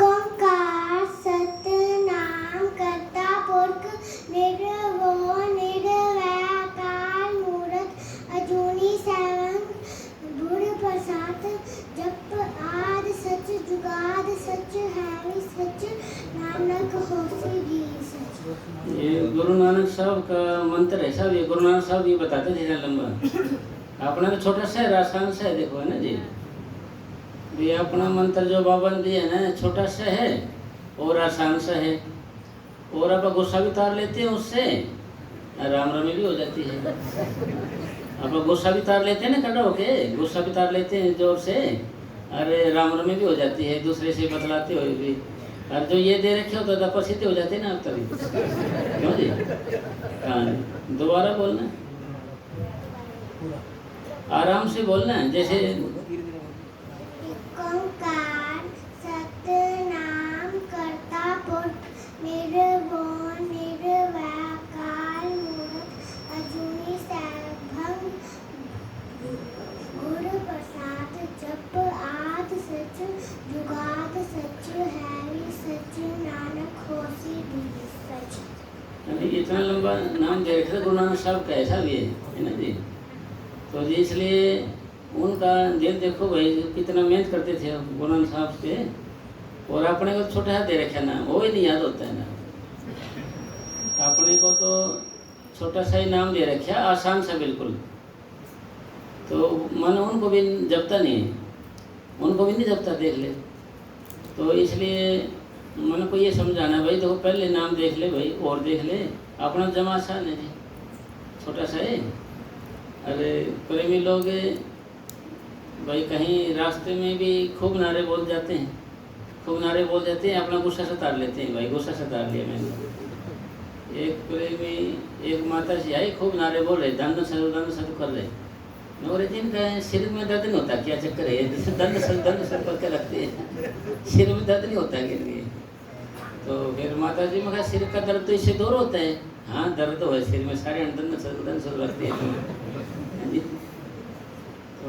ओंकार सतनाम करता पुरख निर्भय निर्वैकार मूरत अजूनी सैभं गुर प्रसाद जप आद सच जुगाद सच है सच नानक होसी भी सच। ये गुरु नानक साहब का मंत्र है साहब। ये गुरु नानक साहब ये बताते थे ना लंबा, अपना तो छोटा सा है, आसान सा है, देखो है ना जी। ये अपना मंत्र जो बाबा ने दिया है ना, छोटा सा है और आसान सा है, और आप गुस्सा भी तार लेते हैं उससे, राम रमी भी हो जाती है। आप गुस्सा भी तार लेते हैं ना, खड़ा होके गुस्सा भी तार लेते हैं जोर से, अरे राम रमी भी हो जाती है, दूसरे से बतलाते हुए भी। और जो ये दे रखे हो तो दपसित हो जाते हैं ना आप तभी, क्यों जी? हाँ, दोबारा बोलना, आराम से बोलना है, जैसे ओंकार सतनाम करता पुरख निर्भय निर्वैकार मूरत अजूनी सैभं गुर प्रसाद जप आद सच जुगाद सच है सच नानक होसी भी सच। अभी इतना लंबा नाम दे रखा था गुरु नानक साहब का, ऐसा भी है ना जी। तो जी इसलिए उनका दिल देखो भाई, कितना मेहनत करते थे गुरु नानक साहब पे, और अपने को छोटा सा दे रखा नाम, वो ही नहीं याद होता है ना। अपने को तो छोटा सा ही नाम दे रखा, आसान सा बिल्कुल, तो मन उनको भी जपता नहीं है, उनको भी नहीं जपता, देख ले। तो इसलिए मन को ये समझाना भाई, देखो पहले नाम देख ले भाई, और देख ले, अपना जमा आसान है जी, छोटा सा है। अरे प्रेमी लोग भाई कहीं रास्ते में भी खूब नारे बोल जाते हैं, खूब नारे बोल जाते हैं, अपना गुस्सा सतार लेते हैं, भाई गुस्सा सतार लिया मैंने। एक प्रेमी एक माता जी आई, खूब नारे बोल रहे, दंड सर कर रहे, और जिनका सिर में दर्द नहीं होता, क्या चक्कर है, दंड सर करके रखते हैं, सिर में दर्द नहीं होता के लिए। तो फिर माता जी में कहा सिर का दर्द तो इससे दूर होता है। हाँ दर्द हो सिर में, सारे दंड सर रखते हैं। तो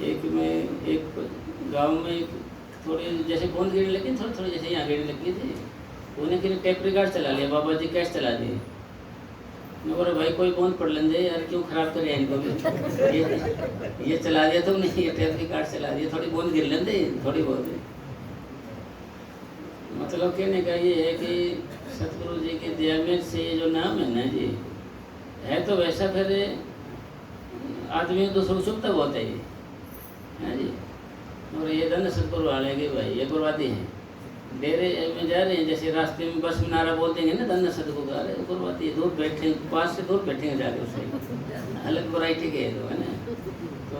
एक गांव में एक थोड़ी जैसे बूंद गिरने लगी, थोड़ी थोड़ी जैसे यहाँ गिरने लगी थी, उन्हें कि टेप रिकॉर्ड चला लिया, बाबा जी कैश चला दिए। मैं बोला भाई कोई बूंद पढ़ लेंगे यार, क्यों खराब करे इनको भी, ये चला दिया तो नहीं, ये टेप रिकॉर्ड चला दिया, थोड़ी बूंद गिर लेंगे थोड़ी बहुत। मतलब कहने का ये है कि सतगुरु जी के दया में से ये जो नाम है ना जी, है तो वैसा, फिर आदमी को दूसरों को चुपता बहुत है ये, है जी। और ये धन सतगुरु वाले के भाई ये गुरवादी हैं, डेरे में जा रहे हैं, जैसे रास्ते में बस में नारा बोल देंगे ना, धन सतगुरु का, अरे गुरवादी दूर बैठे, पास से दूर बैठेंगे जाके उससे, अलग वैरायटी के है ना। तो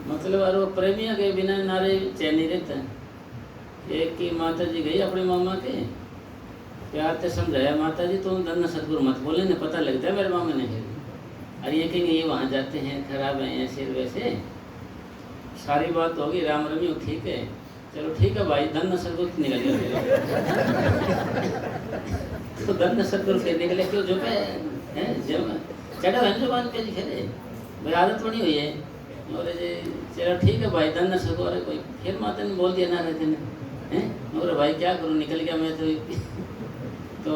मतलब और वो प्रेमियों के बिना नारे चैन नहीं रहता। एक की माता जी गई अपने मामा के, प्यार से समझाया, माता जी तुम धन सतगुरु मत बोले ना, पता लगता है मेरे मामा ने। अरे ये कहेंगे ये वहाँ जाते हैं, खराब हैं ऐसे वैसे, सारी बात होगी, राम रमी हो, ठीक है चलो ठीक है भाई, धन सतगुरु निकल गया। तो धन सतगुरु से निकले क्यों जो पे जब चढ़ा है जुबान पे जी, खेले भाई आदत बनी हुई है। और चलो ठीक है भाई, धन सतगुरु, कोई फिर माता ने बोल दिया ना रहते हैं, और भाई क्या करूँ, निकल गया मैं तो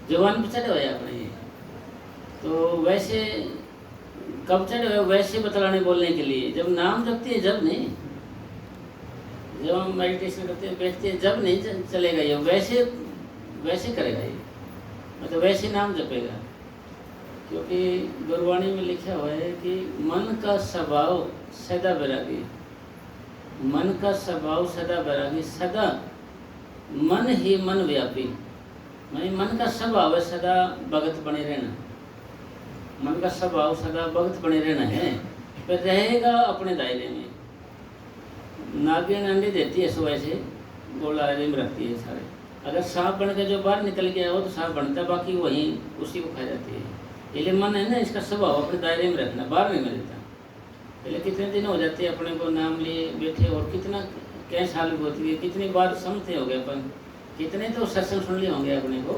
जुबान पे चढ़े हुए अपने। तो वैसे कब चढ़े हुए, वैसे बतलाने बोलने के लिए, जब नाम जपते हैं जब नहीं, जब हम मेडिटेशन करते हैं बैठते हैं जब नहीं चलेगा ये, वैसे वैसे करेगा ये, मतलब वैसे नाम जपेगा। क्योंकि गुरबाणी में लिखा हुआ है कि मन का स्वभाव सदा बैरागी, मन का स्वभाव सदा बैरागी, सदा मन ही मन व्यापी। मन का स्वभाव है सदा भगत बने रहना, मन का स्वभाव सदा भगत बने रहना है, पर रहेगा अपने दायरे में। नागिन अंडे देती है सुबह से, गोला में रखती है सारे, अगर सांप बन के जो बाहर निकल गया हो तो सांप बनता है, बाकी वहीं उसी को खा जाती है। इसलिए मन है ना, इसका स्वभाव अपने दायरे में रखना, बाहर नहीं मिलता। पहले कितने दिन हो जाते हैं अपने को नाम लिए बैठे, और कितना क्या साल होती है, कितनी बार समझते हो गए अपन, कितने तो सत्संग सुन लिए होंगे अपने को,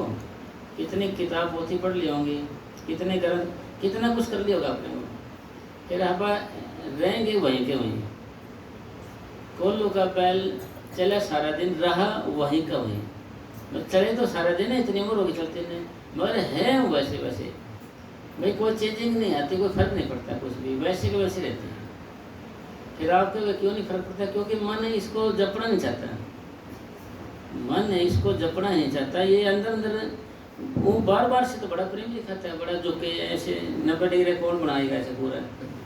कितनी किताब पोथी पढ़ ली होंगी, कितने ग्रंथ, कितना कुछ कर लिया होगा अपने को, फिर आप रहेंगे वहीं के वहीं। कोल्लू का बैल चला सारा दिन, रहा वहीं का वहीं। मतलब चले तो सारा दिन है, इतनी उम्र होगी चलते नहीं, मगर है वो वैसे वैसे। भाई कोई चेंजिंग नहीं आती, कोई फर्क नहीं पड़ता कुछ भी, वैसे के वैसे रहते हैं। फिर आपको क्यों नहीं फर्क पड़ता? क्योंकि मन इसको जपना नहीं चाहता, मन इसको जपना नहीं चाहता। ये अंदर अंदर वो बार बार से तो बड़ा प्रेम दिखाता है, बड़ा झुके ऐसे 90 डिग्री कौन बनाएगा ऐसे पूरा,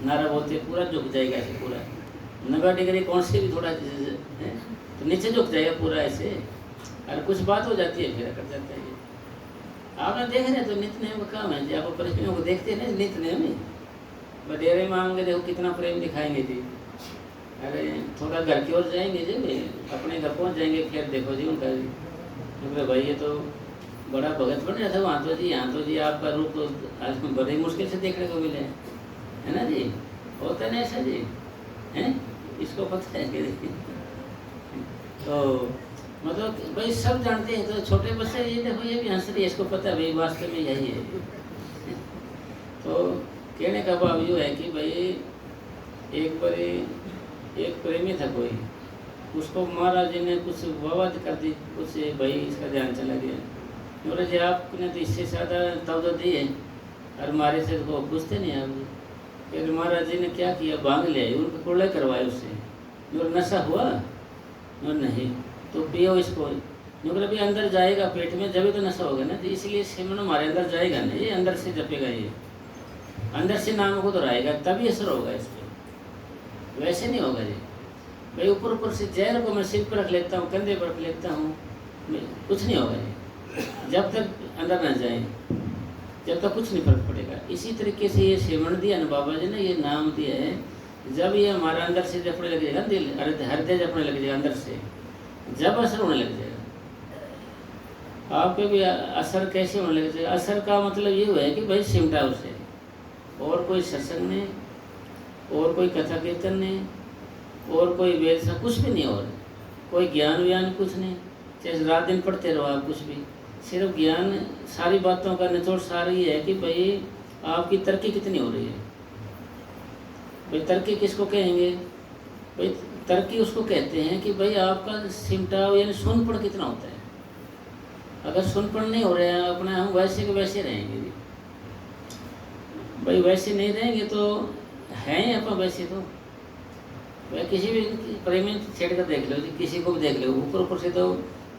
नारा बोलते पूरा झुक जाएगा ऐसे पूरा 90 डिग्री, कौन से भी थोड़ा है तो नीचे झुक जाएगा पूरा ऐसे। और कुछ बात हो जाती है फिर कर जाता है। ये आपने देख रहे तो नित्य नियम का काम है जी, आप परिस्थितियों को देखते हैं ना नित्य नियम ही। बडेरे मांगे देखो कितना प्रेम दिखाएंगे जी। अरे थोड़ा घर की ओर जाएंगे जी, अपने घर पहुंच जाएंगे, फिर देखो जी उनका जी मतलब भाई ये तो बड़ा भगत बन रहा था वहाँ तो जी, यहाँ तो जी आपका रूप तो आज बड़ी मुश्किल से देखने को मिले है ना जी। होता है ना ऐसा जी, हैं इसको पता है कि तो मतलब भाई सब जानते हैं। तो छोटे बच्चे ये देखो ये भी हंस रही है, इसको पता है भाई वास्तव में यही है। तो कहने का भाव यूँ है कि भाई एक प्रेमी था कोई, उसको महाराज जी ने कुछ विवाद कर दी, कुछ भाई इसका ध्यान चला गया। बोले जी आपने तो इससे ज़्यादा तवज्जो दी है और हमारे से तो पूछते नहीं आप। फिर महाराज जी ने क्या किया, भांग ले आई, उनको कुल्ला करवाए उससे। मेरा नशा हुआ और नहीं तो पियो इसको, मगर अभी अंदर जाएगा पेट में जब तो नशा होगा ना जी। इसलिए सिमरण हमारे अंदर जाएगा ना, ये अंदर से जपेगा, ये अंदर से नाम को दोहराएगा तभी असर होगा इस पर, वैसे नहीं होगा जी। भाई ऊपर ऊपर से जहर को मैं सिर पर रख लेता हूँ, कंधे पर रख लेता हूँ, कुछ नहीं होगा जी। जब तक अंदर न जाए जब तक कुछ नहीं फर्क पड़ेगा। इसी तरीके से ये सिमरण दिया ना बाबा जी ने, ये नाम दिया है। जब ये हमारा अंदर से जपने लग जाएगा दिल, हृदय जपने लग जाएगा अंदर से, जब असर होने लग जाएगा। आप पे भी असर कैसे होने लग जाएगा? असर का मतलब ये हुआ है कि भाई सिमटा उसे, और कोई सत्संग नहीं, और कोई कथा कीर्तन नहीं, और कोई वेद सा कुछ भी नहीं, और कोई ज्ञान व्यान कुछ नहीं। जैसे रात दिन पढ़ते रहो आप, कुछ भी सिर्फ ज्ञान। सारी बातों का निचोड़ सार ये है कि भाई आपकी तरक्की कितनी हो रही है। भाई तरक्की किसको कहेंगे? भाई तरक्की उसको कहते हैं कि भाई आपका सिमटाव यानी सुनपढ़ कितना होता है। अगर सुनपढ़ नहीं हो रहे हैं अपने, हम वैसे के वैसे रहेंगे जी। भाई वैसे नहीं रहेंगे तो हैं अपन वैसे तो। भाई किसी भी प्रेमी छेड़ कर देख लो जी, किसी को भी देख लो, ऊपर ऊपर से तो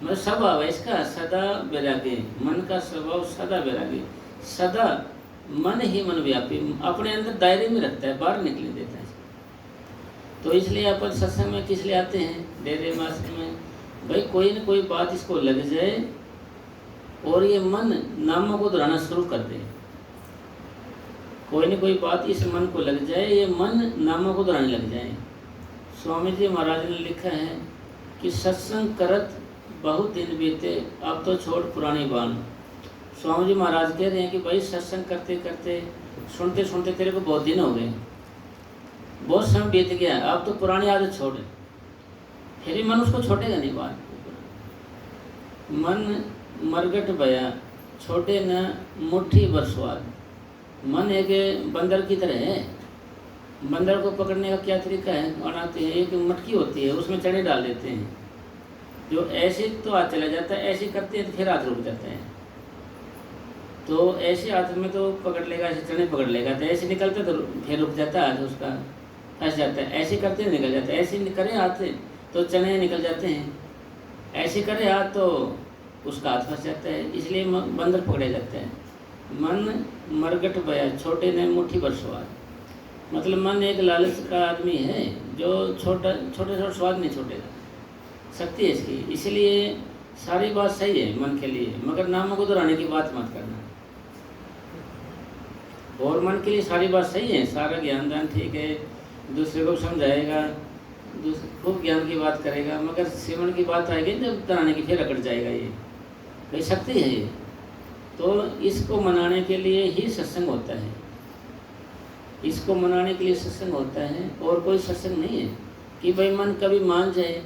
मतलब स्वभाव है इसका सदा वैरागी, मन का स्वभाव सदा वैरागी, सदा मन ही मन व्यापी, अपने अंदर दायरे में रखता है, बाहर निकले देता है। तो इसलिए अपन सत्संग में किस लिए आते हैं, डेरे मास्टर में, भाई कोई न कोई बात इसको लग जाए और ये मन नामों को दोहराना शुरू कर दे। कोई न कोई बात इस मन को लग जाए, ये मन नामों को दोहराने लग जाए। स्वामी जी महाराज ने लिखा है कि सत्संग करत बहुत दिन बीते, अब तो छोड़ पुरानी बान। स्वामी जी महाराज कह रहे हैं कि भाई सत्संग करते करते सुनते सुनते तेरे को बहुत दिन हो गए, बहुत समय बीत गया, अब तो पुरानी आदत छोड़। फिर भी मन उसको छोड़ेगा नहीं। बात मन मरगट बया छोटे न मुट्ठी भर स्वाद। मन एक बंदर की तरह है। बंदर को पकड़ने का क्या तरीका है, बनाते हैं एक मटकी होती है, उसमें चने डाल देते हैं, जो ऐसे तो हाथ चला जाता है, ऐसे करते हैं तो फिर हाथ रुक जाता है। तो ऐसे हाथ में तो पकड़ लेगा, ऐसे चने पकड़ लेगा, तो ऐसे निकलता तो फिर रुक जाता है, हाथ उसका फंस जाता है। ऐसे करते निकल जाता है, ऐसे करें हाथ तो चने निकल जाते हैं, ऐसे करे हाथ तो उसका हाथ फंस जाता है। इसलिए बंदर पकड़े जाते हैं। मन मरगट बया छोटे ने मुट्ठी भर स्वाद। मतलब मन एक लालच का आदमी है जो छोटे छोटे स्वाद नहीं छोड़ेगा, शक्ति है इसकी। इसलिए सारी बात सही है मन के लिए, मगर नामों को दोहराने की बात मत करना। और मन के लिए सारी बात सही है, सारा ज्ञान दान ठीक है, दूसरे को समझाएगा, खूब ज्ञान की बात करेगा, मगर सिमरण की बात आएगी जब दोहराने की फिर अकड़ जाएगा। ये भाई शक्ति है ये। तो इसको मनाने के लिए ही सत्संग होता है, इसको मनाने के लिए सत्संग होता है, और कोई सत्संग नहीं है कि भाई मन कभी मान जाए।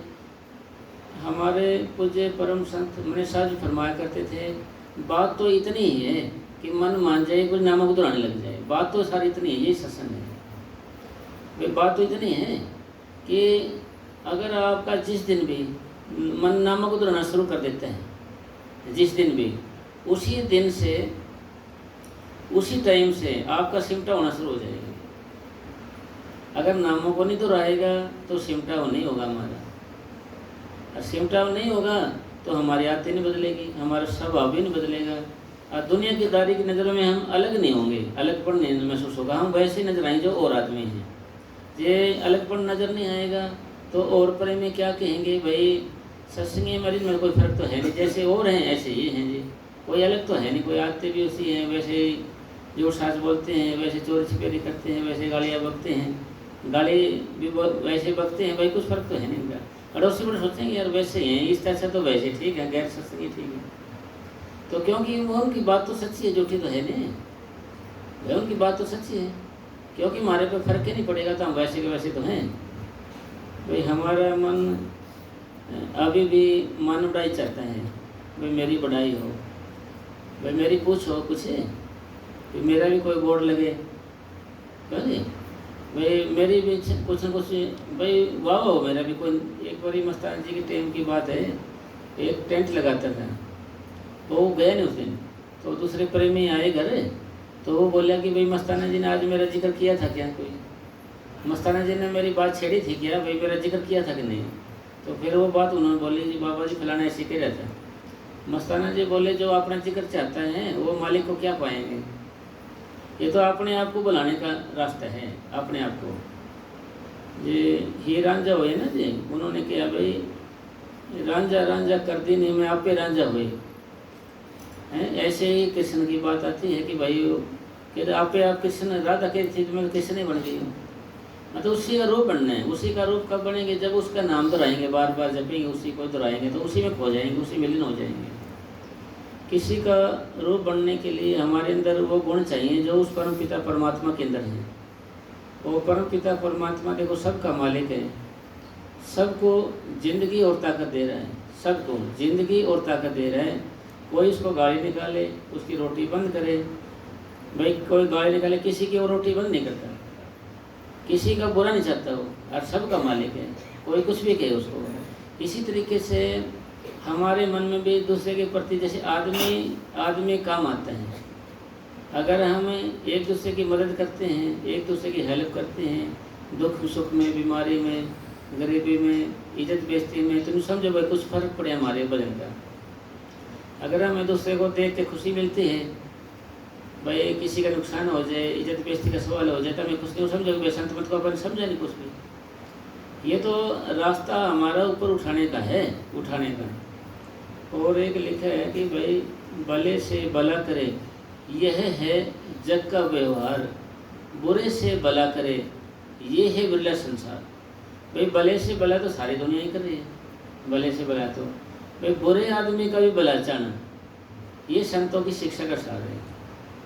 हमारे पूज्य परम संत मनीष साहब जी फरमाया करते थे, बात तो इतनी ही है कि मन मान जाए, कुछ नामों को दोहराने लग जाए, बात तो सारी इतनी है, यही सत्संग है। भाई बात तो इतनी है कि अगर आपका जिस दिन भी मन नामक उतरना शुरू कर देते हैं, जिस दिन भी, उसी दिन से उसी टाइम से आपका सिमटा होना शुरू हो जाएगा। अगर नामों को नहीं दोहराएगा तो सिमटा नहीं होगा हमारा, और सिमटा नहीं होगा तो हमारी आदतें नहीं बदलेगी, हमारा स्वभाव भी नहीं बदलेगा, और दुनिया की दारी की नज़रों में हम अलग नहीं होंगे, अलगपन नहीं महसूस होगा, हम वैसे ही नजर आएंगे जो और आदमी हैं। ये अलगपन नज़र नहीं आएगा तो और प्रेमी क्या कहेंगे, भाई सत्संगी मरीज में कोई फर्क तो है नहीं, जैसे और हैं ऐसे ये हैं जी, कोई अलग तो है नहीं, कोई आदतें भी उसी हैं, वैसे जोर सास बोलते हैं, वैसे चोरी छिपेरी करते हैं, वैसे गालियाँ बकते हैं, गाली भी वैसे बकते हैं, भाई कुछ फर्क तो है नहीं इनका। अड़ोसी बड़े सोचेंगे यार वैसे हैं, इस तरह से तो वैसे ठीक है, गैर सत्संगी ठीक है, तो क्योंकि वो उनकी बात तो सच्ची है, झूठी तो है नहीं, भाई उनकी बात तो सच्ची है, क्योंकि हमारे पे फर्क ही नहीं पड़ेगा तो हम वैसे के वैसे तो हैं। भाई हमारा मन अभी भी मान बढ़ाई चाहता है, भाई मेरी बढ़ाई हो, भाई मेरी पूछ हो कुछ है, भाई मेरा भी कोई बोर्ड लगे, भाई मेरी भी कुछ न कुछ, भाई वाह हो मेरा भी कोई। एक बारी मस्तान जी की टाइम की बात है, एक टेंट लगाता था तो वो गए नहीं उस दिन, तो दूसरे प्रेमी आए घर, तो वो बोला कि भाई मस्ताना जी ने आज मेरा जिक्र किया था क्या, कोई मस्ताना जी ने मेरी बात छेड़ी थी क्या, भाई मेरा जिक्र किया था कि नहीं। तो फिर वो बात उन्होंने बोली जी बाबा जी फलाना ऐसे कह रहा था। मस्ताना जी बोले जो अपना जिक्र चाहता है वो मालिक को क्या पाएंगे, ये तो अपने आप को बुलाने का रास्ता है, अपने आप को। ये ही रांझा हुए ना जी, उन्होंने कहा भाई रांझा रांझा कर दी नहीं मैं आपे रांझा हुए हैं। ऐसे ही कृष्ण की बात आती है कि भाई कहते आपे आप कृष्ण राधा के थी तो मैं कृष्ण ही बन गई हूँ, मतलब उसी का रूप बनना है। उसी का रूप कब बनेंगे, जब उसका नाम दोहराएंगे, बार बार जपेंगे, उसी को दोहराएंगे तो उसी में खो जाएंगे, उसी में लीन हो जाएंगे। किसी का रूप बनने के लिए हमारे अंदर वो गुण चाहिए जो उस परम पिता परमात्मा के अंदर है। वो परम पिता परमात्मा देखो सबका मालिक है, सबको जिंदगी और ताकत दे रहा है, सबको जिंदगी और ताकत दे रहा है। कोई उसको गाली निकाले, उसकी रोटी बंद करे, भाई कोई गाली निकाले, किसी की वो रोटी बंद नहीं करता, किसी का बुरा नहीं चाहता वो, और सबका मालिक है, कोई कुछ भी कहे उसको। इसी तरीके से हमारे मन में भी दूसरे के प्रति जैसे आदमी काम आता है। अगर हम एक दूसरे की मदद करते हैं, एक दूसरे की हेल्प करते हैं, दुख सुख में, बीमारी में, गरीबी में, इज्जत बेइज्जती में, तो समझो भाई कुछ फर्क पड़े हमारे बदन का। अगर हमें दूसरे को देख के खुशी मिलती है, भाई किसी का नुकसान हो जाए, इज्जत बेइज्जती का सवाल हो जाए तो हमें कुछ नहीं समझो, भाई संत मत को अपन समझा नहीं कुछ भी। ये तो रास्ता हमारा ऊपर उठाने का है, उठाने का। और एक लिखा है कि भाई भले से भला करे यह है जग का व्यवहार, बुरे से भला करे ये है बिरला संसार। भाई भले से भला तो सारी दुनिया ही कर रही है, भले से भला तो भाई बुरे आदमी का भी भला चाहना, ये संतों की शिक्षा का सार है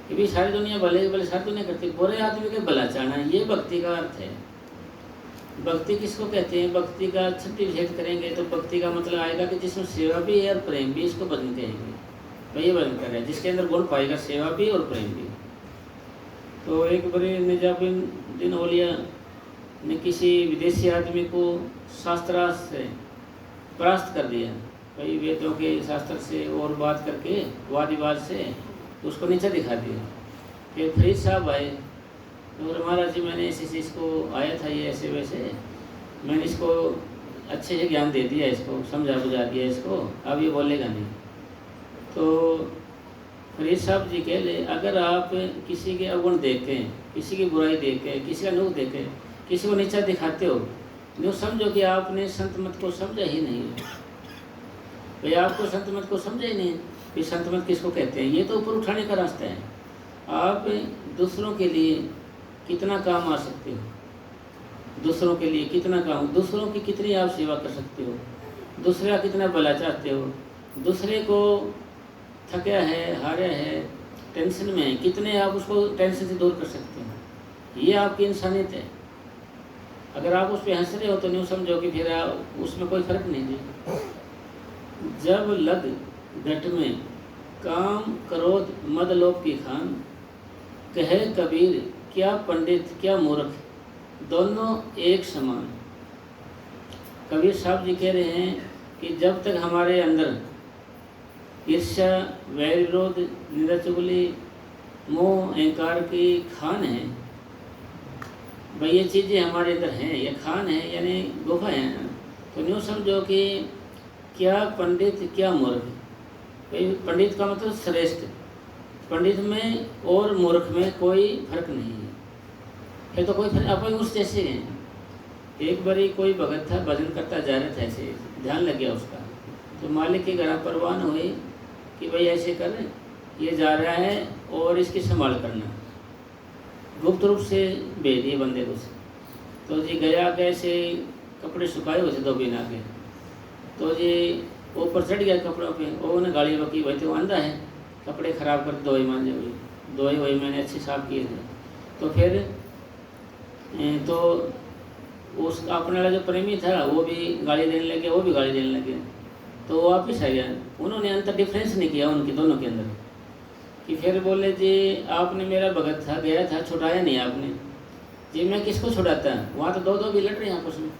कि भाई सारी दुनिया भले भले सारी दुनिया करती, बुरे आदमी का भला चाहना, ये भक्ति का अर्थ है। भक्ति किसको कहते हैं, भक्ति का छठी भेद करेंगे तो भक्ति का मतलब आएगा कि जिसमें सेवा भी है और प्रेम भी, इसको भजन कहेंगे। तो ये भजन कर रहे हैं जिसके अंदर गुण पाएगा, सेवा भी और प्रेम भी। तो एक बड़े निजामुद्दीन औलिया ने किसी विदेशी आदमी को शास्त्रार्थ से परास्त कर दिया, भाई वेदों के शास्त्र से और बात करके वाद विवाद से उसको नीचा दिखा दिया। फिर फरीद साहब आए और महाराज जी मैंने इसी चीज़ को आया था, ये ऐसे वैसे मैंने इसको अच्छे से ज्ञान दे दिया, इसको समझा बुझा दिया इसको, अब ये बोलेगा नहीं। तो फरीद साहब जी कह ले अगर आप किसी के अवगुण देखें, किसी की बुराई देखें, किसी का नुक देखें, किसी को नीचा दिखाते हो, जो समझो कि आपने संत मत को समझा ही नहीं है। भाई आपको संत मत को समझा ही नहीं कि संत मत किसको कहते हैं। ये तो ऊपर उठाने का रास्ता है। आप दूसरों के लिए कितना काम आ सकते हो, दूसरों के लिए कितना काम, दूसरों की कितनी आप सेवा कर सकते हो, दूसरे का कितना भला चाहते हो, दूसरे को थका है, हारा है, टेंशन में है, कितने आप उसको टेंशन से दूर कर सकते हो। ये आपकी इंसानियत है। अगर आप उस पर हंस रहे हो तो नहीं समझो कि फिर उसमें कोई फर्क नहीं है। जब लग घट में काम क्रोध मद लोभ की खान, कहे कबीर क्या पंडित क्या मूर्ख दोनों एक समान। कबीर साहब जी कह रहे हैं कि जब तक हमारे अंदर ईर्ष्या, वैर विरोध, निंदा चुगली, मोह, अहंकार की खान है, भाई ये चीज़ें हमारे अंदर हैं, ये खान है यानी गुफा है ना, तो यूँ समझो कि क्या पंडित क्या मूर्ख। भाई पंडित का मतलब श्रेष्ठ, पंडित में और मूर्ख में कोई फर्क नहीं है। फिर तो कोई फर्क, अपन उस जैसे हैं। एक बारी कोई भगत था, भजन करता जा रहा था, ऐसे ध्यान लग गया उसका, तो मालिक के घर परवान हुई कि भाई ऐसे कर, ये जा रहा है और इसकी संभाल करना। गुप्त रूप से भेज दिए बंदे को। तो जी गया, कैसे कपड़े सुखाए हुए थे दो बिना के, तो जी ऊपर चढ़ गया कपड़ों पे, वो उन्हें गाली बकी, भाई तो आंधा है, कपड़े ख़राब कर, धोए मांजे हुई, धोए हुए मैंने अच्छे साफ किए थे। तो फिर तो उस अपने वाला जो प्रेमी था वो भी गाली देने लगे, वो भी गाली देने लगे। तो वो वापिस आ गया। उन्होंने अंतर डिफरेंस नहीं किया उनके दोनों के अंदर कि फिर बोले जी आपने मेरा भगत था, गया था, छुड़ाया नहीं आपने जी, मैं किसको छुड़ाता, वहाँ तो दो भी लड़ रहे हैं आपस में।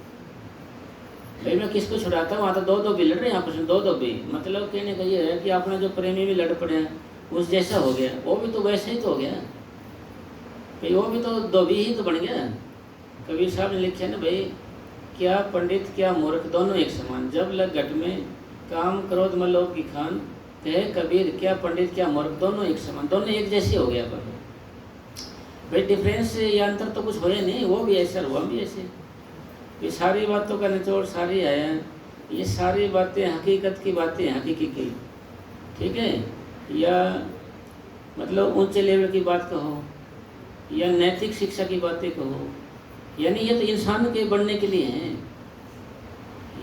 भाई मैं किसको छुड़ाता हूँ, वहाँ तो दो भी लड़ रहे हैं आपस में, दो भी। मतलब कहने का ये है कि अपना जो प्रेमी भी लड़ पड़े उस जैसा हो गया, वो भी तो वैसे ही तो हो गया भाई, वो भी तो दो भी ही तो बन गया। कबीर साहब ने लिखे ना भाई, क्या पंडित क्या मूर्ख दोनों एक समान, जब लग घट में काम क्रोध में लोभ की खान, कहे कबीर क्या पंडित क्या मूर्ख दोनों एक समान, दोनों एक जैसे हो गया। पर भाई डिफरेंस या अंतर तो कुछ होया नहीं, वो भी ऐसा हुआ भी ऐसे। ये सारी बातों का निचोड़ सारी आया, ये सारी बातें हकीकत की बातें हैं, हकीकी की, ठीक है, या मतलब ऊंचे लेवल की बात कहो या नैतिक शिक्षा की बातें कहो, यानी ये तो इंसान के बनने के लिए हैं।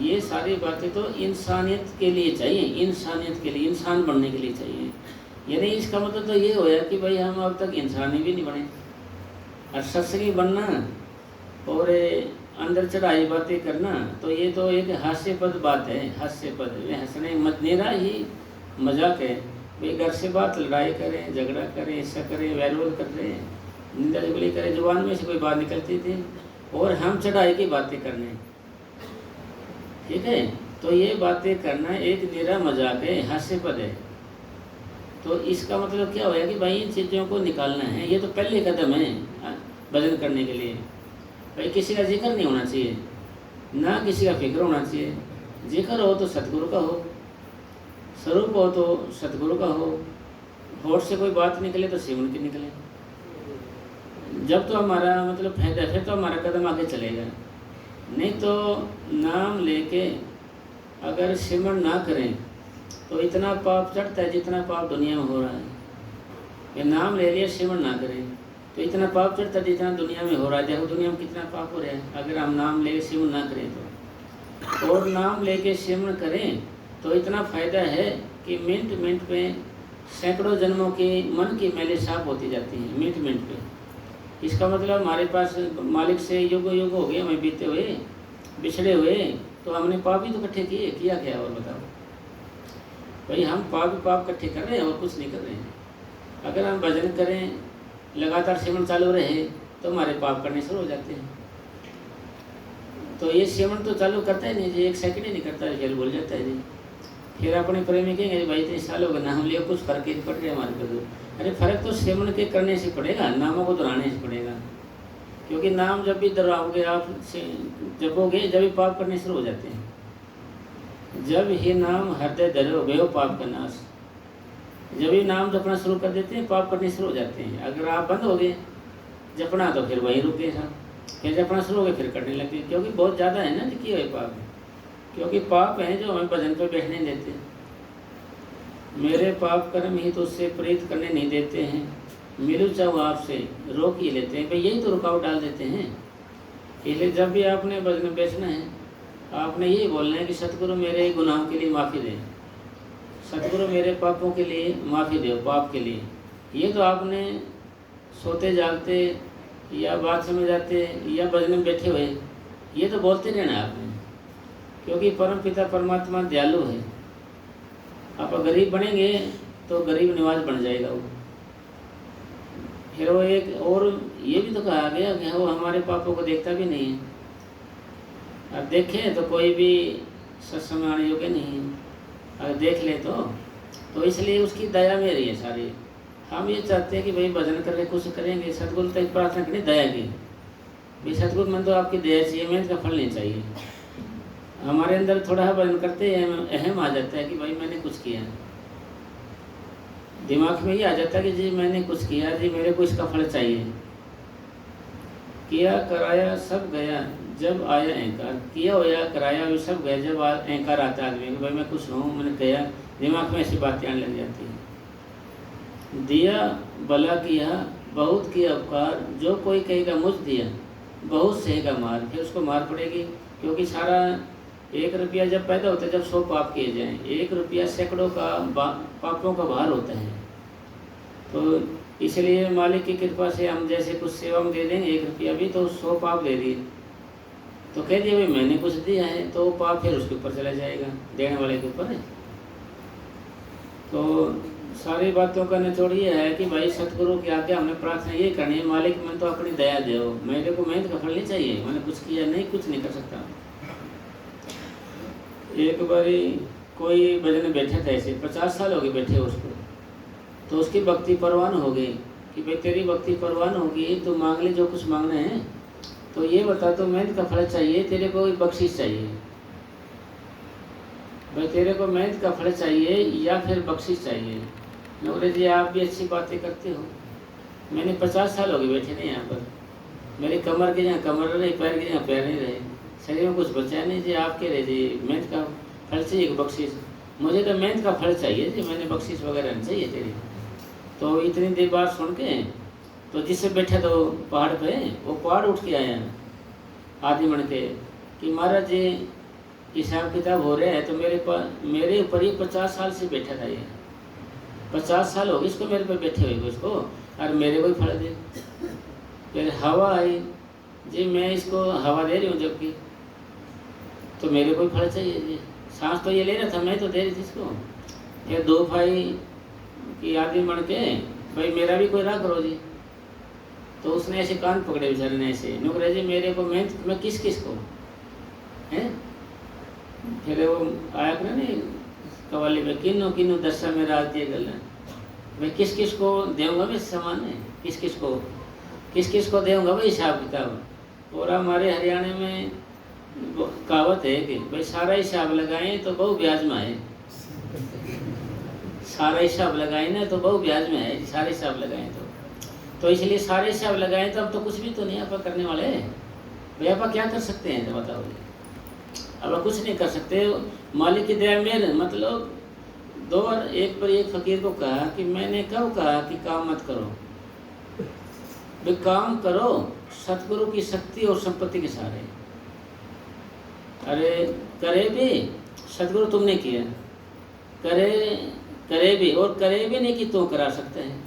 ये सारी बातें तो इंसानियत के लिए चाहिए, इंसानियत के लिए, इंसान बनने के लिए चाहिए। यानी इसका मतलब तो ये होया कि भाई हम अब तक इंसानी भी नहीं बने, और सत्संगी बनना और अंदर चढ़ाई बातें करना, तो ये तो एक हास्यपद बात है, हास्यपद। हंसने मत, नेरा ही मजाक है भाई। घर से बात लड़ाई करें, झगड़ा करें, ऐसा करें, वैरोध कर रहे हैं, निंदा चुगली करें, जुबान में से कोई बात निकलती थी और हम चढ़ाई की बातें करने, ठीक है। तो ये बातें करना एक निरा मजाक है, हास्यपद है। तो इसका मतलब क्या होया कि भाई इन चीज़ों को निकालना है, ये तो पहले कदम है भजन करने के लिए। भाई किसी का जिक्र नहीं होना चाहिए, ना किसी का फिक्र होना चाहिए। जिक्र हो तो सतगुरु का हो, स्वरूप हो तो सतगुरु का हो, होठ से कोई बात निकले तो सिमरन की निकले। जब तो हमारा मतलब फायदा है, फिर तो हमारा कदम आगे चलेगा। नहीं तो नाम लेके अगर सिमरन ना करें तो इतना पाप चढ़ता है जितना पाप दुनिया में हो रहा है। ये नाम ले लिया, सिमरन ना करें तो इतना पाप चढ़ता है जितना दुनिया में हो रहा है। देखो दुनिया में कितना पाप हो रहा है अगर हम नाम ले सिमरन ना करें तो। और नाम लेके सिमरन करें तो इतना फ़ायदा है कि मिनट मिनट पे सैकड़ों जन्मों की मन की मैले साफ होती जाती हैं, मिनट मिनट पे। इसका मतलब हमारे पास मालिक से युग युग हो गए हमें बीते हुए, बिछड़े हुए, तो हमने पाप ही तो इकट्ठे किए, किया क्या और बताओ भाई। हम पाप इकट्ठे कर रहे हैं और कुछ नहीं कर रहे हैं। अगर हम भजन करें, लगातार सिमरन चालू रहे तो हमारे पाप करने शुरू हो जाते हैं। तो ये सिमरन तो चालू करता ही नहीं जी, एक सेकंड ही नहीं करता, फिर भूल जाता है जी। फिर अपने प्रेमी कहेंगे भाई इतने सालों का नाम लिया, कुछ फर्क ही पड़ रहा है हमारे को। अरे फर्क तो सिमरन के करने से पड़ेगा, नामों को दोहराने से पड़ेगा। क्योंकि नाम जब भी दोहराओगे आप, जपोगे, जब भी पाप करने शुरू हो जाते हैं। जब ही नाम हृदय धरोगे हो पाप का नाश, जब भी नाम जपना शुरू कर देते हैं पाप करने शुरू हो जाते हैं। अगर आप बंद हो गए जपना तो फिर वहीं रुके साहब, फिर जपना शुरू हो गए फिर करने लगे, क्योंकि बहुत ज़्यादा है ना किए हुए पाप। क्योंकि पाप हैं जो हमें भजन पर बैठने देते हैं। मेरे पाप कर्म ही तो उससे प्रेरित करने नहीं देते हैं, मिलूँ चाहो आपसे रोक ही लेते हैं। भाई यही तो रुकावट डाल देते हैं। इसलिए जब भी आपने भजन में बैठना है आपने यही बोलना है कि सतगुरु मेरे गुनाहों के लिए माफ़ी दे, सतगुरु मेरे पापों के लिए माफ़ी दो, पाप के लिए। ये तो आपने सोते जागते या बात में जाते या भजन में बैठे हुए ये तो बोलते रहना आपने। क्योंकि परम पिता परमात्मा दयालु है। आप गरीब बनेंगे तो गरीब निवाज बन जाएगा वो। फिर वो एक और ये भी तो कहा गया कि वो हमारे पापों को देखता भी नहीं है, और देखे तो कोई भी सत्संग आने योग्य नहीं है, अगर देख ले तो इसलिए उसकी दया में रही है सारी। हम ये चाहते हैं कि भाई भजन करके कुछ करेंगे, सतगुरु तक प्रार्थना करें दया की, भाई सतगुरु मन तो आपकी दया चाहिए, मेहनत का फल नहीं चाहिए। हमारे अंदर थोड़ा भजन करते अहम आ जाता है कि भाई मैंने कुछ किया, दिमाग में ये आ जाता है कि जी मैंने कुछ किया, जी मेरे को इसका फल चाहिए। किया कराया सब गया जब आया अहंकार, किया होया कराया भी सब गया जब अहंकार आता है आदमी को, भाई मैं कुछ हूँ, मैंने किया, दिमाग में ऐसी बातें आने लग जाती हैं। दिया भला किया बहुत किया उपकार, जो कोई कहेगा मुझ दिया बहुत सहेगा मार, फिर उसको मार पड़ेगी, क्योंकि सारा 1 रुपया जब पैदा होता है, जब 100 पाप किए जाएं, 1 रुपया सैकड़ों का पापों का भार होता है। तो इसलिए मालिक की कृपा से हम जैसे कुछ सेवा में दे देंगे 1 रुपया भी, तो 100 पाप दे दिए, तो कह दिया भाई मैंने कुछ दिया है, तो वो पाप फिर उसके ऊपर चला जाएगा, देने वाले के ऊपर है। तो सारी बातों का निचोड़ ये है कि भाई सतगुरु के आगे हमने प्रार्थना ये करनी है, मालिक मैं तो अपनी दया दो, मेरे को मेहनत का फल नहीं चाहिए, मैंने कुछ किया नहीं, कुछ नहीं कर सकता। एक बारी कोई भजन में बैठा था, ऐसे 50 साल हो गए बैठे उसको, तो उसकी भक्ति परवान हो गई कि भाई तेरी भक्ति परवान होगी तो मांग ले जो कुछ मांगना है, तो ये बता तो मेहनत का फल चाहिए, तेरे को बख्शिश चाहिए, भाई तेरे को मेहनत का फल चाहिए या फिर बख्शिश चाहिए। मैं बोले जी आप भी अच्छी बातें करते हो, मैंने 50 साल हो गए बैठे नहीं यहाँ पर, मेरी कमर के जहाँ कमर रहे, पैर के जहाँ पैर नहीं रहे, शरीर में कुछ बचा नहीं जी, आप कह रहे जी मेहनत का फल चाहिए बख्शिश, मुझे तो मेहनत का फल चाहिए जी, मैंने बख्शिश वगैरह नहीं चाहिए तेरी। तो इतनी देर बाद सुन के तो जिससे बैठे तो पहाड़ पे, वो पहाड़ उठ के आया आदमी बन के कि महाराज जी हिसाब किताब हो रहा है, तो मेरे ऊपर ही 50 साल से बैठा था, ये 50 साल हो गए इसको मेरे पे बैठे हुए उसको, और मेरे को ही फल दे। फिर हवा आई जी, मैं इसको हवा दे रही हूँ जबकि, तो मेरे को ही फल चाहिए जी, सांस तो ये ले रहा था, मैं तो दे रही थी इसको। फिर 2 भाई की आदमी बन के भाई मेरा भी कोई राह करो जी, तो उसने ऐसे कान पकड़े बेचारे ने, ऐसे नुकरे जी मेरे को मैं किस को हैं। फिर वो आया कर नहीं कवाली में किन्नो दशा में रात दिए गल, मैं किस को दूंगा भाई सामान है, किस को दूंगा भाई हिसाब किताब। और हमारे हरियाणा में कहावत है कि भाई सारा हिसाब लगाएं तो बहु ब्याज में आए, सारा हिसाब लगाएं ना तो बहु ब्याज में है, सारे हिसाब लगाएं तो इसलिए सारे हिसाब लगाएं तो अब तो कुछ भी तो नहीं आप करने वाले, भाई आप क्या कर सकते हैं तो बताओ, अब कुछ नहीं कर सकते। मालिक की दया में मतलब 2 बार एक पर एक फकीर को कहा कि मैंने कब कहा कि काम मत करो, भाई काम करो सतगुरु की शक्ति और संपत्ति के सहारे। अरे करे भी सतगुरु तुमने किया, करे भी और करे भी नहीं कि तो करा सकते हैं,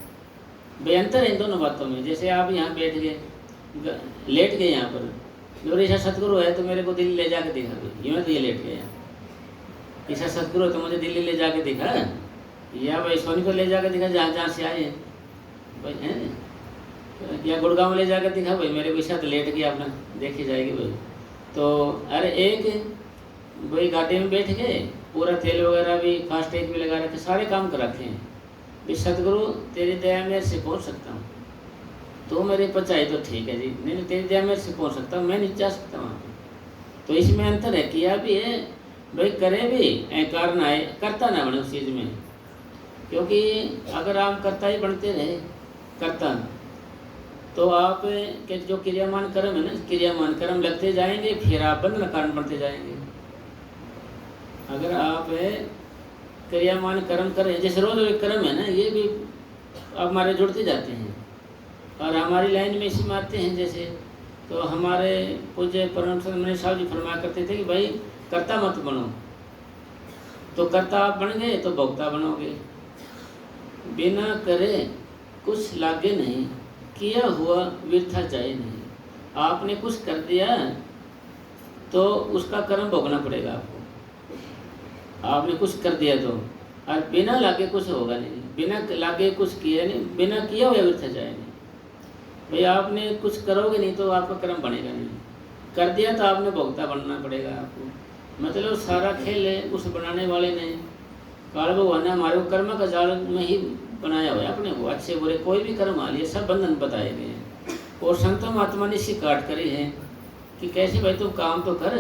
बेअंतर है इन दोनों बातों में। जैसे आप यहाँ बैठ गए लेट गए यहाँ पर, मेरे ऐसा सतगुरु है तो मेरे को दिल्ली ले जाके दिखा दो, यूँ तो ये लेट गया, ऐसा सतगुरु है तो मुझे दिल्ली ले जाके दिखा, या भाई सोनी को ले जाके दिखा जहाँ से आए भाई हैं, या गुड़गांव ले जाकर दिखा भाई मेरे को साथ लेट गया अपना देखी जाएगी भाई। तो अरे एक भाई गाड़ी में बैठ गए, पूरा तेल वगैरह भी फास्ट टैग भी लगा रखे, सारे काम कर रखे हैं, भाई सतगुरु तेरी दया मेरे से पहुँच सकता हूँ, तो मेरे पचाई तो ठीक है जी, नहीं तेरी दया मेरे से पहुँच सकता हूँ, मैं नहीं जा सकता वहाँ पर। तो इसमें अंतर है, किया भी है भाई करे भी अहंकार ना है, करता ना बने उस चीज़ में, क्योंकि अगर आप करता ही बनते रहे करता, तो आप के जो क्रियामान कर्म है ना, क्रियामान कर्म लगते जाएंगे, फिर आप बंधन कारण बनते जाएंगे। अगर आप क्रियामान कर्म करें, जैसे रोज एक कर्म है ना, ये भी हमारे जुड़ते जाते हैं और हमारी लाइन में इसी मारते हैं। जैसे तो हमारे पूज्य परम साहब जी फरमाया करते थे कि भाई कर्ता मत बनो, तो कर्ता आप बन गए तो भोक्ता बनोगे। बिना करे कुछ लागे नहीं, किया हुआ व्यर्था जाए नहीं। आपने कुछ कर दिया तो उसका कर्म भोगना पड़ेगा आपको, आपने कुछ कर दिया तो, और बिना लागे कुछ होगा नहीं, बिना लागे कुछ किया नहीं, बिना किया हुआ व्यर्था जाए नहीं। भाई आपने कुछ करोगे नहीं तो आपका कर्म बनेगा नहीं, कर दिया तो आपने भोक्ता बनना पड़ेगा आपको। मतलब सारा खेल है उस बनाने वाले ने, काल भगवान ने हमारे को कर्म का जाल में ही बनाया हुआ है अपने को। अच्छे बुरे कोई भी कर्म आ लिए सब बंधन बताए गए हैं। और संतों महात्मा ने इसकी काट करी है कि कैसे भाई तुम काम तो कर,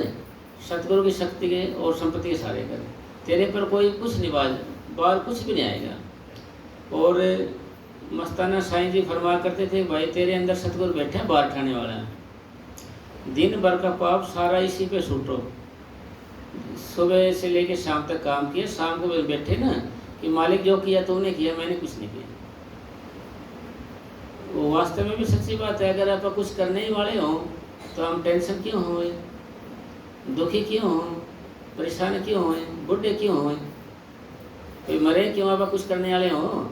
सतगुरु की शक्ति के और संपत्ति के सारे कर, तेरे पर कोई कुछ नहीं बाहर कुछ भी नहीं आएगा। और मस्ताना साईं जी फरमा करते थे भाई तेरे अंदर सतगुरु बैठे बाहर ठाने वाला है, दिन भर का पाप सारा इसी पे छूटो। सुबह से लेके शाम तक काम किया, शाम को बैठे ना कि मालिक जो किया तूने किया, मैंने कुछ नहीं किया। वो वास्तव में भी सच्ची बात है। अगर आप कुछ करने ही वाले हों तो हम टेंशन क्यों हो, दुखी क्यों हो, परेशान क्यों हो, बुढ़े क्यों हो, कोई मरे क्यों, आप कुछ करने वाले हों।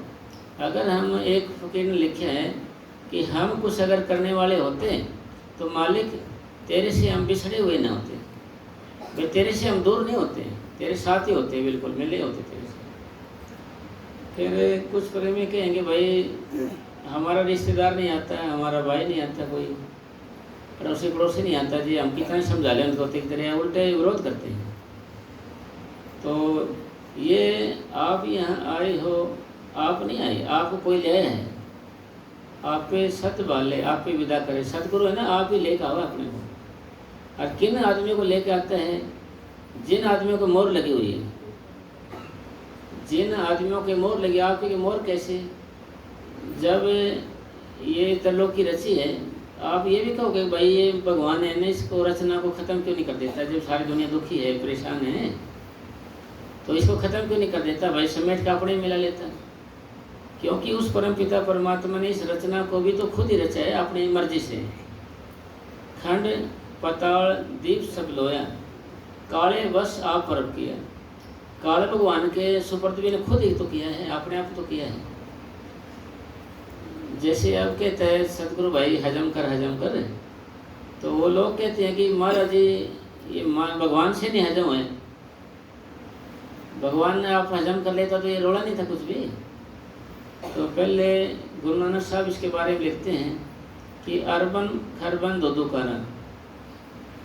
अगर हम एक फकीर ने लिखा है कि हम कुछ अगर करने वाले होते तो मालिक तेरे से हम बिछड़े हुए ना होते, भाई तेरे से हम दूर नहीं होते, तेरे साथ ही होते, बिल्कुल मिले होते तेरे से। फिर कुछ प्रेमी कहेंगे भाई हमारा रिश्तेदार नहीं आता, हमारा भाई नहीं आता, कोई पड़ोसी पड़ोसी नहीं आता जी, हम कितना समझा लें उनको, एक तरह उल्टे विरोध करते हैं। तो ये आप यहाँ आए हो, आप नहीं आए, आपको कोई ले है, आप पे सत्य बाले, आप पे विदा करे, सतगुरु है ना, आप ही लेकर आओ अपने को। और किन आदमियों को लेकर आता है, जिन आदमियों को मोहर लगी हुई है, जिन आदमियों के मोहर लगी। आपके मोहर कैसे, जब ये तरलोक की रची है, आप ये भी कहोगे भाई ये भगवान है ना, इसको रचना को ख़त्म क्यों नहीं कर देता, जब सारी दुनिया दुखी है परेशान है तो इसको ख़त्म क्यों नहीं कर देता, भाई समेट का अपने मिला लेता। क्योंकि उस परम पिता परमात्मा ने इस रचना को भी तो खुद ही रचा है अपनी मर्जी से। खंड पताल दीप सब लोया, काले वश आप परब किया। काल भगवान के सुपुर्द भी ने खुद ही तो किया है, अपने आप तो किया है। जैसे अब कहते हैं सतगुरु भाई हजम कर, तो वो लोग कहते हैं कि महाराज जी ये भगवान से नहीं हजम है, भगवान ने आप हजम कर लेता तो ये रोड़ा नहीं था कुछ भी। तो पहले गुरु नानक साहब इसके बारे में लिखते हैं कि अरबन खरबन दुदुकारा।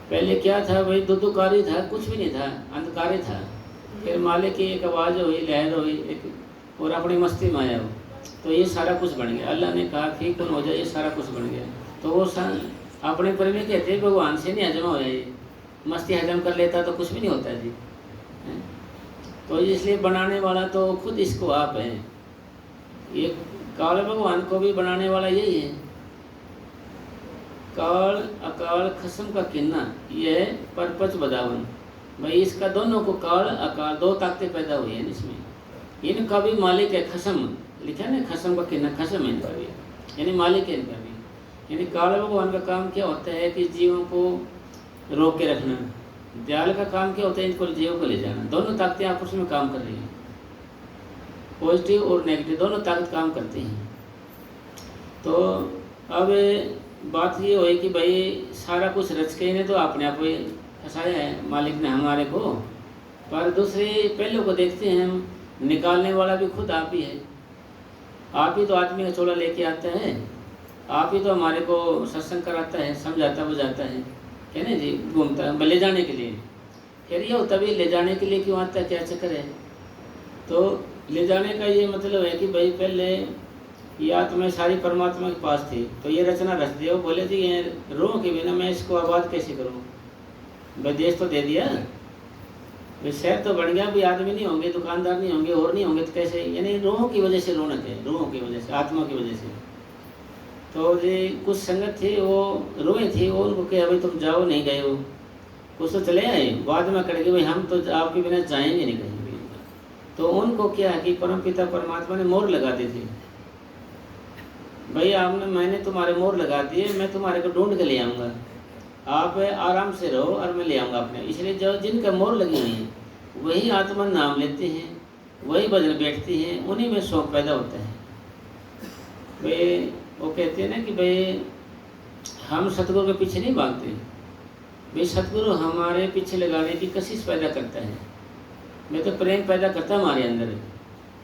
पहले क्या था भाई, दुदुकारी था, कुछ भी नहीं था, अंधकारी था। फिर मालिक की एक आवाज़ हुई, लहर हुई एक, और अपनी मस्ती में आया हो, तो ये सारा कुछ बन गया। अल्लाह ने कहा कि कौन हो जाए, ये सारा कुछ बन गया। तो वो अपने पर में कहते हैं भगवान से नहीं हजम हो जाए, ये मस्ती हजम कर लेता तो कुछ भी नहीं होता जी। तो इसलिए बनाने वाला तो खुद इसको आप हैं। ये काल भगवान को भी बनाने वाला यही है। काल अकाल खसम का किन्ना, ये है परपच बदावन। भाई इसका दोनों को काल अकाल दो ताकतें पैदा हुई हैं इसमें। इनका भी मालिक है खसम, लिखा है ना, खसम का किन्ना, खसम है इनका भी, यानी मालिक है इनका भी। यानी काल भगवान का काम क्या होता है कि जीवों को रोक के रखना, दयाल का काम क्या होता है इनको जीवों को ले जाना। दोनों ताकतें आपस में काम कर रही हैं, पॉजिटिव और नेगेटिव दोनों ताकत काम करती हैं। तो अब बात ये हुई कि भाई सारा कुछ रच के इन्हें तो अपने आप ही फंसाया है मालिक ने हमारे को, पर दूसरे पहलू को देखते हैं हम, निकालने वाला भी खुद आप ही है। आप ही तो आदमी का चोला लेके आता है, आप ही तो हमारे को सत्संग कराता है, समझाता बुझाता है ना जी, घूमता है ले जाने के लिए। फिर ये होता भी ले जाने के लिए क्यों आता है, क्या चक्कर है। तो ले जाने का ये मतलब है कि भाई पहले ये आत्मा सारी परमात्मा के पास थी, तो ये रचना रच दिया। वो बोले जी ये रूह के बिना मैं इसको आबाद कैसे करूँ, भाई देश तो दे दिया, भाई शहर तो बन गया, भाई आदमी नहीं होंगे, दुकानदार नहीं होंगे, और नहीं होंगे तो कैसे। यानी रूहों की वजह से रौनक है, रूहों की वजह से, आत्मा की वजह से। तो जी कुछ संगत थी, वो रूहें थी, वो उनको कहा भाई तुम जाओ, नहीं गए हो, कुछ तो चले आए, बाद में करेंगे भाई हम तो आपके बिना जाएंगे नहीं कहीं भी। तो उनको क्या है कि परमपिता परमात्मा ने मोहर लगा दी थी, भाई आपने मैंने तुम्हारे मोहर लगा दिए, मैं तुम्हारे को ढूंढ के ले आऊँगा, आप आराम से रहो और मैं ले आऊँगा अपने। इसलिए जो जिनका मोहर लगी हुई है वही आत्मा नाम लेते हैं, वही भजन बैठती हैं, उन्हीं में शौक पैदा होता है। भाई वो कहते हैं ना कि भाई हम सतगुरु के पीछे नहीं भागते, भाई सतगुरु हमारे पीछे लगाने की कशिश पैदा करता है, मैं तो प्रेम पैदा करता हमारे अंदर,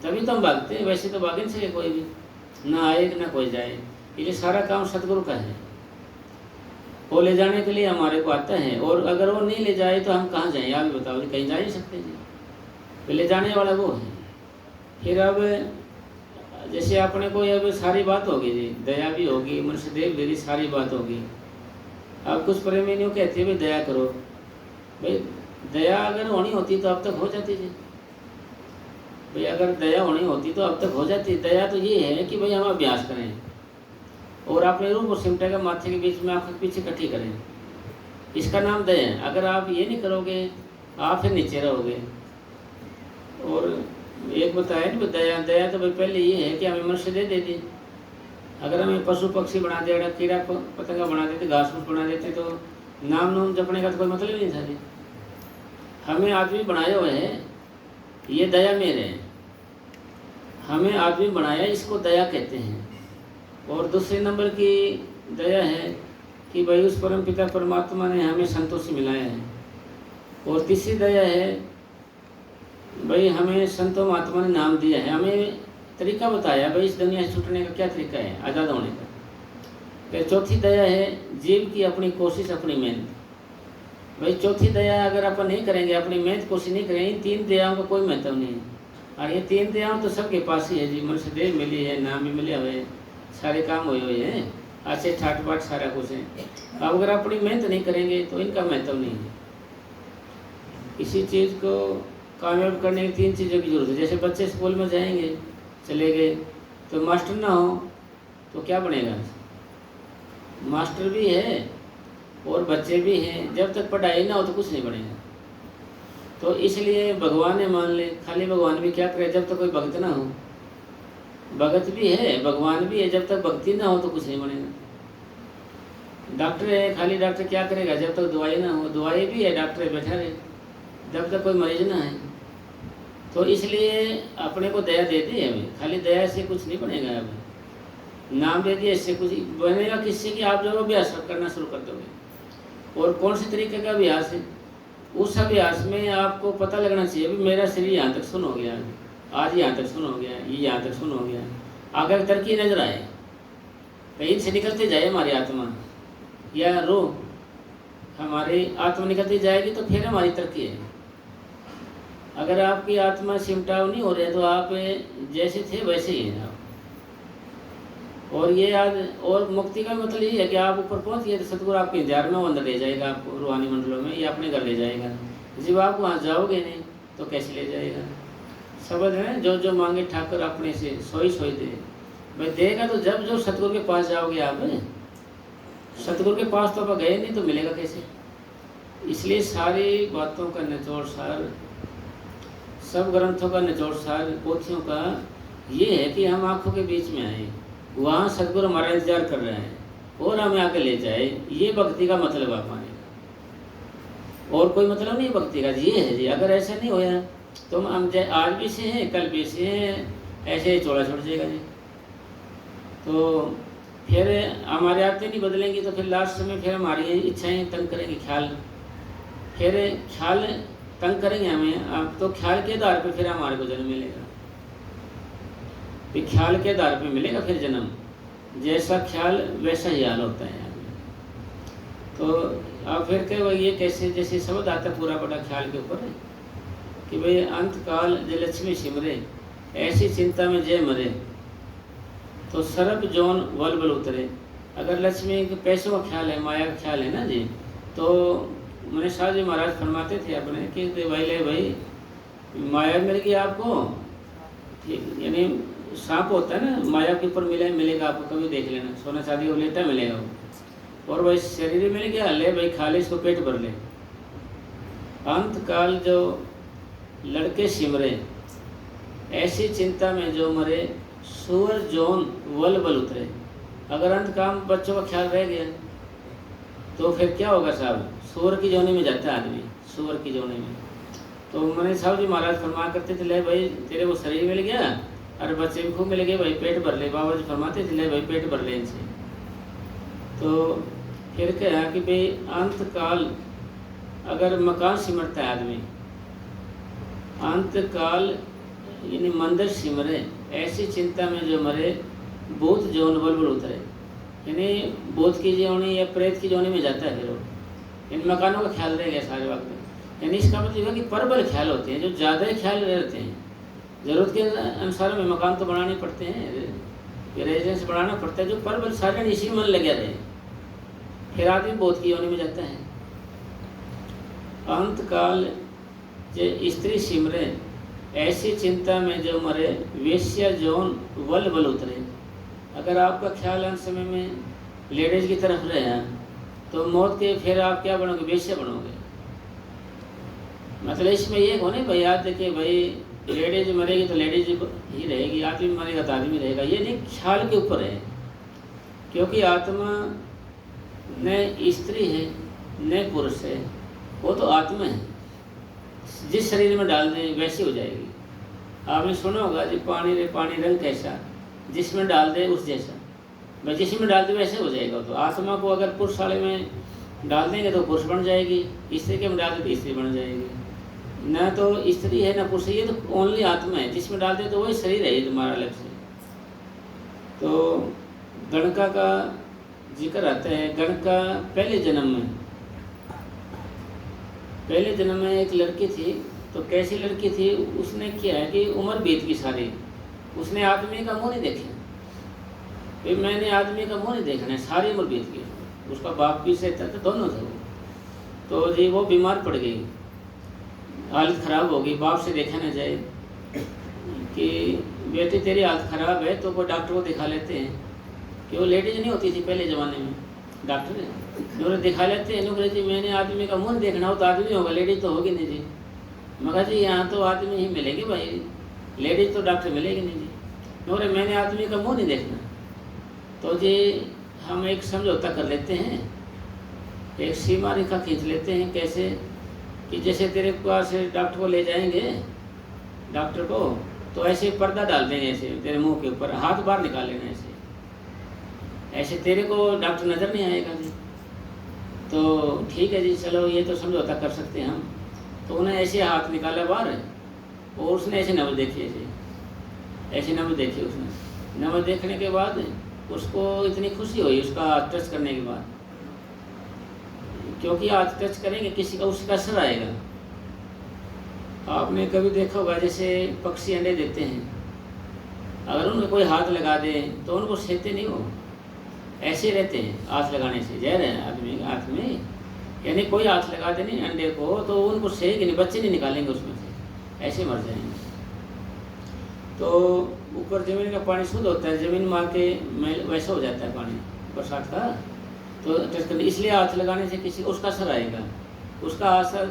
तभी तो हम भागते हैं। वैसे तो भाग नहीं सके कोई भी, ना आए ना कोई जाए। ये सारा काम सतगुरु का है। वो ले जाने के लिए हमारे को आता है, और अगर वो नहीं ले जाए तो हम कहाँ जाएं? आप भी बताओ जी, कहीं जा ही नहीं सकते जी। तो ले जाने वाला वो है। फिर अब जैसे अपने को अब सारी बात होगी जी, दया भी होगी, मनुष्य देव भी, सारी बात होगी। अब कुछ प्रेमी यूँ कहते हैं भाई दया करो, भाई दया अगर होनी होती तो अब तक हो जाती जी। भाई अगर दया होनी होती तो अब तक हो जाती। दया तो ये है कि भाई हम अभ्यास करें और अपने रूप और सिमटे का माथे के बीच में आँख पीछे इकट्ठी करें, इसका नाम दया है। अगर आप ये नहीं करोगे आप फिर नीचे रहोगे। और एक बताया ना दया, दया तो भाई पहले ये है कि हमें मनुष्य दे देती। अगर हमें पशु पक्षी बना दिया, कीड़ा पतंगा बना देते, घास फूस बना देते, तो नाम नूम जपने का तो कोई मतलब ही नहीं था जी। हमें आदमी बनाए हुए हैं, ये दया मेरे है। हमें आदमी बनाया, इसको दया कहते हैं। और दूसरे नंबर की दया है कि भाई उस परम पिता परमात्मा ने हमें संतों से मिलाया है। और तीसरी दया है भाई हमें संतों महात्मा ने नाम दिया है, हमें तरीका बताया भाई इस दुनिया से छूटने का क्या तरीका है, आज़ाद होने का। फिर चौथी दया है जीव की अपनी कोशिश, अपनी मेहनत। भाई चौथी दया अगर अपन नहीं करेंगे, अपनी मेहनत कोशिश नहीं करेंगे, इन तीन दयाओं का कोई महत्व नहीं है। और ये तीन दयाओं तो सबके पास ही है जी। मनुष्य देह मिली है, नाम भी मिले हुए, सारे काम हुए हुए हैं, अच्छे ठाट बाट सारा कुछ है। अब अगर अपनी मेहनत नहीं करेंगे तो इनका महत्व नहीं है। इसी चीज़ को कामयाब करने की तीन चीज़ों की जरूरत है। जैसे बच्चे स्कूल में जाएंगे, चले गए, तो मास्टर ना हो तो क्या बनेगा? मास्टर भी है और बच्चे भी हैं, जब तक पढ़ाई ना हो तो कुछ नहीं बनेगा। तो इसलिए भगवान ने मान ले, खाली भगवान भी क्या करे जब तक कोई भक्त ना हो। भगत भी है, भगवान भी है, जब तक भक्ति ना हो तो कुछ नहीं बनेगा। डॉक्टर है, खाली डॉक्टर क्या करेगा जब तक दवाई ना हो। दवाई भी है, डॉक्टर बैठा रहे जब तक कोई मरीज ना है। तो इसलिए अपने को दया दे दी हमें, खाली दया से कुछ नहीं बनेगा। हमें नाम दे दिया, इससे कुछ बनेगा किससे कि आप जो अभ्यास करना शुरू कर दोगे। और कौन से तरीके का अभ्यास है, उस अभ्यास में आपको पता लगना चाहिए भी मेरा शरीर यहाँ तक सुन हो गया, आज यहाँ तक सुन हो गया, ये यहाँ तक सुन हो गया। अगर तरक्की नजर आए, कहीं से निकलते जाए हमारी आत्मा या रूह, हमारी आत्मा निकलती जाएगी तो फिर हमारी तरक्की है। अगर आपकी आत्मा सिमटाव नहीं हो रही तो आप जैसे थे वैसे ही हैं आप। और ये याद, और मुक्ति का मतलब ये है कि आप ऊपर पहुंच गए तो सतगुरु आपके इंतजार में वो अंदर ले जाएगा आपको रूहानी मंडलों में, या अपने घर ले जाएगा। जब आप वहाँ जाओगे नहीं तो कैसे ले जाएगा? शब्द है जो जो मांगे ठाकर अपने से सोई सोई दे। भाई देगा तो जब जो सतगुरु के पास जाओगे आप। सतगुरु के पास तो आप गए नहीं तो मिलेगा कैसे? इसलिए सारी बातों का निचोड़ सार, सब ग्रंथों का निचोड़ सार, पोथियों का ये है कि हम आंखों के बीच में आए, वहाँ सतगुरु हमारा इंतजार कर रहे हैं और हमें आके ले जाए। ये भक्ति का मतलब आप माने, और कोई मतलब नहीं भक्ति का। ये है जी, अगर ऐसा नहीं होया तो हम आज भी से हैं, कल भी से हैं, ऐसे ही चौड़ा छोड़ जाएगा जी। तो फिर हमारे आते नहीं बदलेंगी तो फिर लास्ट में फिर हमारी इच्छाएं तंग करेंगी, ख्याल, फिर ख्याल तंग करेंगे हमें। अब तो ख्याल के आधार पे फिर हमारे को जन्म मिलेगा, फिर ख्याल के आधार पे मिलेगा फिर जन्म। जैसा ख्याल वैसा ही हाल होता है। तो अब फिर क्या वो ये कैसे, जैसे शब्द आता पूरा बड़ा ख्याल के ऊपर है कि भाई अंत काल जय लक्ष्मी सिमरे, ऐसी चिंता में जय मरे, तो सर्प जौन बल बल उतरे। अगर लक्ष्मी के पैसों का ख्याल है, माया का ख्याल है ना जी, तो मनीष शाह जी महाराज फरमाते थे अपने कि भाई ले भाई माया मिल गई आपको, यानी सांप होता है ना, माया के ऊपर मिलेगा आपको, कभी देख लेना, सोना चांदी को लेटा मिलेगा वो। और भाई शरीर मिल गया, ले भाई खा ले, इसको पेट भर ले। अंत काल जो लड़के सिमरे, ऐसी चिंता में जो मरे, सूअर जौन वल बल उतरे। अगर अंत काम बच्चों का ख्याल रह गया तो फिर क्या होगा साहब? सूअर की जोनी में जाता है आदमी, सूअर की जोनी में। तो मनीष साहब जी महाराज फरमा करते थे, ले भाई तेरे को शरीर मिल गया, अरे बच्चे भी खूब मिल गए, भाई पेट भर ले। बाबा जी फरमाते थे, ले भाई पेट भर ले इनसे। तो फिर क्या कि भाई अंत काल अगर मकान सिमरता है आदमी, अंत काल यानी मंदिर सिमरे, ऐसी चिंता में जो मरे, भूत जौन बल बल उतरे। यानी भूत की जोनी या प्रेत की जोनी में जाता है फिर वो, इन मकानों का ख्याल रह गया सारे वक्त। यानी इसका मतलब है कि प्रबल ख्याल होते हैं, जो ज़्यादा ही ख्याल रहते हैं। ज़रूरत के अनुसार में मकान तो बनाने पड़ते हैं, रेजिडेंस बनाना पड़ता है, जो प्रबल सारे इसी में मन लगे रहे, फिर आदमी भूत की योनि में जाता है। अंत काल जे स्त्री सिमरे, ऐसी चिंता में जो मरे, वेश्या जौन वल बल उतरे। अगर आपका ख्याल अंत समय में लेडीज की तरफ रहे हैं तो मौत के फिर आप क्या बनोगे, वेश्या बनोगे। मतलब इसमें ये होने भाई, याद देखिए भाई, लेडीज मरेगी तो लेडीज ही रहेगी, आदमी मरेगा तो आदमी रहेगा, ये नहीं ख्याल के ऊपर है। क्योंकि आत्मा न स्त्री है न पुरुष है, वो तो आत्मा है, जिस शरीर में डाल दें वैसी हो जाएगी। आपने सुना होगा जी, पानी रे पानी रंग कैसा, जिसमें डाल दे उस जैसा, भाई जिसमें डाल दे वैसे हो जाएगा। तो आत्मा को अगर पुरुष वाले में डाल देंगे तो पुरुष बन जाएगी, स्त्री के में डाल दे तो स्त्री बन जाएगी। न तो स्त्री है न पुरुष है, ये तो ओनली आत्मा है, जिसमें डाल दे तो वही शरीर है, ये तुम्हारा अलग से। तो गणका का जिक्र आता है। गणका पहले जन्म में एक लड़की थी, तो कैसी लड़की थी, उसने क्या है कि उम्र बीत की सारी, उसने आदमी का मुँह नहीं देखा, फिर मैंने आदमी का मुँह नहीं देखना है, सारी उम्र बीत गई। उसका बाप भी से था, तो दोनों थे वो। तो जी वो बीमार पड़ गई, हालत ख़राब हो गई, बाप से देखा ना जाए कि बेटी तेरी हालत ख़राब है, तो वो डॉक्टर को दिखा लेते हैं। कि वो लेडीज नहीं होती थी पहले ज़माने में, डॉक्टर उन्होंने दिखा लेते हैं। उन्होंने जी मैंने आदमी का मुँह देखना हो तो आदमी होगा, लेडीज तो होगी नहीं जी। मैं कहा जी यहाँ तो आदमी ही मिलेंगे भाई, लेडीज तो डॉक्टर मिलेगी नहीं जी। उन्होंने मैंने आदमी का मुँह नहीं देखना। तो जी हम एक समझौता कर लेते हैं, एक सीमा रेखा खींच लेते हैं। कैसे कि जैसे तेरे पास डॉक्टर को ले जाएंगे, डॉक्टर को, तो ऐसे पर्दा डाल देंगे, ऐसे तेरे मुंह के ऊपर हाथ बाहर निकाल लेना, ऐसे तेरे को डॉक्टर नज़र नहीं आएगा जी। तो ठीक है जी, चलो ये तो समझौता कर सकते हैं हम। तो उन्हें ऐसे हाथ निकाला बाहर, और उसने ऐसे नब्ज देखी, ऐसे नब्ज देखी। उसने नब्ज देखने के बाद उसको इतनी खुशी हुई उसका हाथ टच करने के बाद, क्योंकि हाथ टच करेंगे किसी का, उसका असर आएगा। आपने कभी देखा होगा जैसे पक्षी अंडे देते हैं, अगर उनको कोई हाथ लगा दे तो उनको सहते नहीं, हो ऐसे रहते हैं। हाथ लगाने से जहर है आदमी हाथ में, यानी कोई हाथ लगा दे नहीं अंडे को तो उनको सहेंगे नहीं, बच्चे नहीं निकालेंगे उसमें से, ऐसे मर जाएंगे। तो ऊपर ज़मीन का पानी शुद्ध होता है, ज़मीन मार के मैल वैसा हो जाता है पानी बरसात का, तो टच करने, इसलिए हाथ लगाने से किसी उसका असर आएगा। उसका असर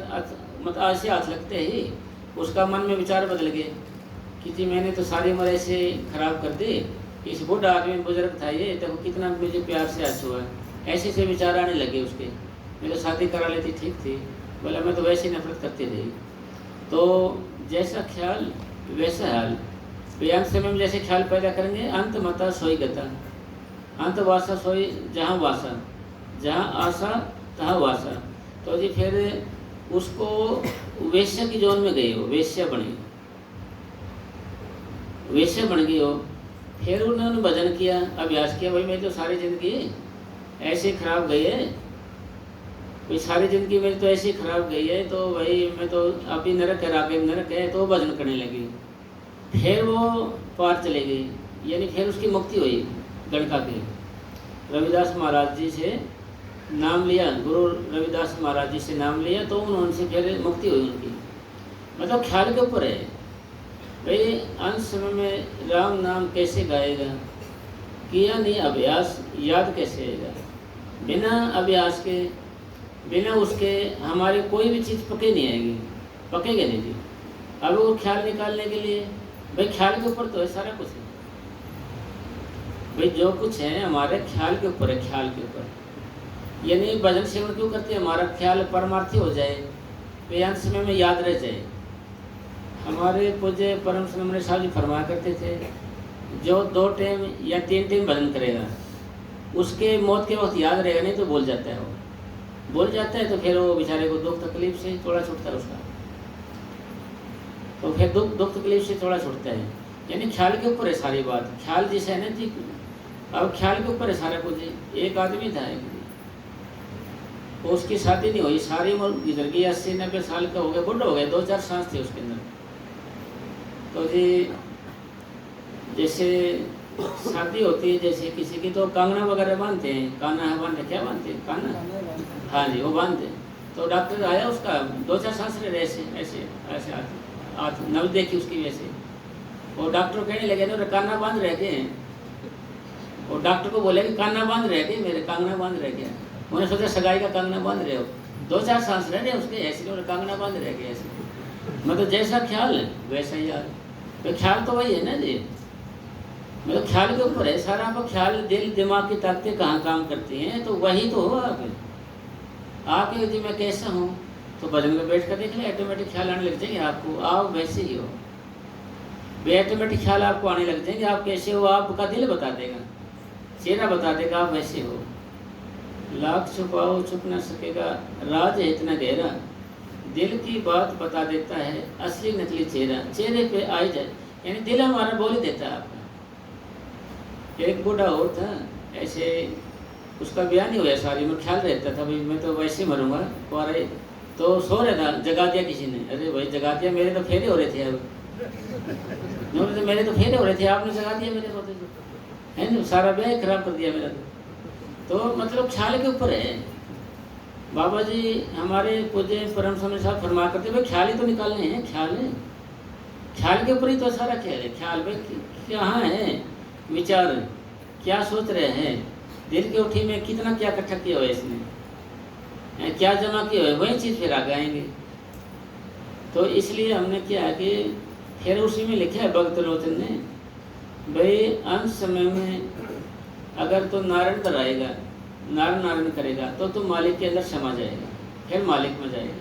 मतलब ऐसे हाथ लगते ही उसका मन में विचार बदल गए कि जी मैंने तो सारी उम्र ऐसे ख़राब कर दी, इस बूढ़ा आदमी बुजुर्ग था ये, देखो कितना मुझे प्यार से आज हुआ, ऐसे से विचार आने लगे उसके। मैं तो शादी करा लेती ठीक थी, बोला मैं तो वैसे नफरत करती रही। तो जैसा ख्याल वैसा हाल, अंत समय में जैसे ख्याल पैदा करेंगे, अंत मता सोई गता, अंत वासा सोई जहाँ वासा, जहाँ आशा तहाँ वासा। तो जी फिर उसको वेश्या की जोन में गई हो, वेश्या बन गई हो। फिर उन्होंने भजन किया, अभ्यास किया, भाई मैं तो सारी ज़िंदगी ऐसे खराब गई है, भाई सारी ज़िंदगी मेरी तो ऐसी खराब गई है, तो भाई मैं तो अभी नरक है, रागे नरक है। तो भजन करने लगी, फिर वो पार चले गई, यानी फिर उसकी मुक्ति हुई। गणका की रविदास महाराज जी से नाम लिया, गुरु रविदास महाराज जी से नाम लिया, तो उनसे फिर मुक्ति हुई उनकी। मतलब ख्याल के ऊपर है भाई। अंत समय में राम नाम कैसे गाएगा, किया नहीं अभ्यास याद कैसे आएगा। बिना अभ्यास के, बिना उसके हमारे कोई भी चीज़ पके नहीं आएगी, पकेगा नहीं जी। अब वो ख्याल निकालने के लिए भाई ख्याल के ऊपर तो है सारा कुछ है भाई, जो कुछ है हमारे ख्याल के ऊपर है, ख्याल के ऊपर। यानी भजन सेवन क्यों करते हैं, हमारा ख्याल परमार्थी हो जाए, वे अंत समय में याद रह जाए। हमारे पूज्य परम श्रमण साहब जी फरमाया करते थे, जो 2 टाइम या 3 टाइम भजन करेगा उसके मौत के वक्त याद रहेगा, नहीं तो भूल जाता है। वो भूल जाता है तो फिर वो बेचारे को दुख तकलीफ से थोड़ा छूटता है उसका, तो फिर दुख तकलीफ से थोड़ा छूटता है। यानी ख्याल के ऊपर है सारी बात। ख्याल जैसे है ना जी, अब ख्याल के ऊपर है सारा कुछ। एक आदमी था, उसकी शादी नहीं हुई, सारी उम्र गुजर गई, 80-90 साल का हो गया, बुढ़ा हो गया, 2-4 सांस थे उसके अंदर। तो जी जैसे शादी होती है जैसे किसी की, तो कंगना वगैरह बांधते हैं, काना बांधते, क्या बांधते हैं, काना, हाँ जी वो बांधते हैं। तो डॉक्टर आया, उसका 2-4 सांस रहे ऐसे ऐसे ऐसे हाथ नल देखी उसकी वैसे। और डॉक्टर कहने लगे ना काना बांध रह गए, और डॉक्टर को बोले कि काना बांध रह गए मेरे, कांगना बांध रह गया। उन्होंने सोचा सगाई का कांगना बांध रहे हो, 2-4 सांस रह रहे उसके ऐसे, और कांगना बांध रह गया ऐसे। मतलब जैसा ख्याल है वैसा ही यार, तो ख्याल तो वही है ना जी, मतलब ख्याल के ऊपर है सारा। आपका ख्याल, दिल दिमाग की ताकतें कहाँ काम करती हैं, तो वही तो हो आपके जी मैं कैसा हूँ, तो भजन में बैठ कर देख ले, ऑटोमेटिक ख्याल आने लग जाएंगे आपको, आप वैसे ही हो, वे ऑटोमेटिक ख्याल आपको आने लग जाएंगे। आप कैसे हो आपका दिल बता देगा, चेहरा बता देगा आप वैसे हो। लाख छुपाओ छुप न सकेगा, राज है इतना गहरा, दिल की बात बता देता है असली नकली चेहरा, चेहरे पे आ जाए, यानी दिल हमारा बोल ही देता है आपका। एक बूढ़ा और था ऐसे, उसका ब्याह नहीं हुआ, सारी उम्र ख्याल रहता था भाई मैं तो वैसे मरूंगा कुआरे, तो सो रहा था, जगा दिया किसी ने, अरे भाई जगा दिया, मेरे तो फेरे हो रहे थे, अब तो मेरे तो फेरे हो रहे थे, आपने जगा दिया मेरे को, है ना, सारा ब्याह खराब कर दिया मेरा। तो मतलब ख्याल के ऊपर है। बाबा जी हमारे पूज्य परम समय साहब फरमा करते भाई ख्याल ही तो निकालने हैं, ख्याल है, ख्याल के ऊपर ही तो सारा ख्याल है। ख्याल में कहाँ है विचार, क्या सोच रहे हैं, दिल की उठी में कितना क्या इकट्ठा किया हुआ है इसने, क्या जमा किया हुआ है, वही चीज़ फिर आगे आएंगे। तो इसलिए हमने क्या है कि फिर उसी में लिखा है भक्त लोचन ने, भाई अंत समय में अगर तो नारायण पर आएगा, नारायण नारायण करेगा तो मालिक के अंदर समा जाएगा, फिर मालिक में जाएगा।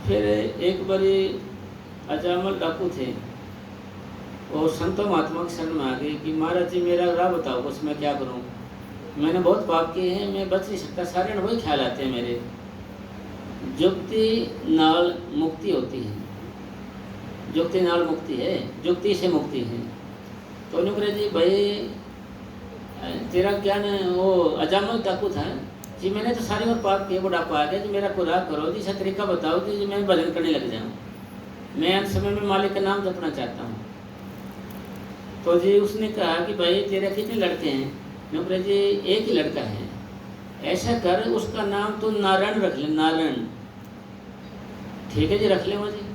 फिर एक बारी अजामल डाकू थे, और संतों महात्मा के शरण में आ गए कि महाराज जी मेरा राह बताओ, बस मैं क्या करूं, मैंने बहुत पाप किए हैं, मैं बच नहीं सकता, सारे वही ख्याल आते हैं मेरे। जुक्ति नाल मुक्ति होती है, जुक्ति नाल मुक्ति है, जुक्ति से मुक्ति है। तो उन्होंने जी भाई तेरा ज्ञान, वो अजामल डाकू था जी, मैंने तो सारी उम्र पाप किए, बुढ़ापा आ गया जी, मेरा को राह करो जी, ऐसा तरीका बताओ जी मैं भजन करने लग जाऊँ, मैं अंत समय में मालिक का नाम जपना चाहता हूँ। तो जी उसने कहा कि भाई तेरे कितने लड़के हैं, मैं बोला जी एक ही लड़का है, ऐसा कर उसका नाम तो नारायण रख ले, नारायण। ठीक है जी रख ले वो जी।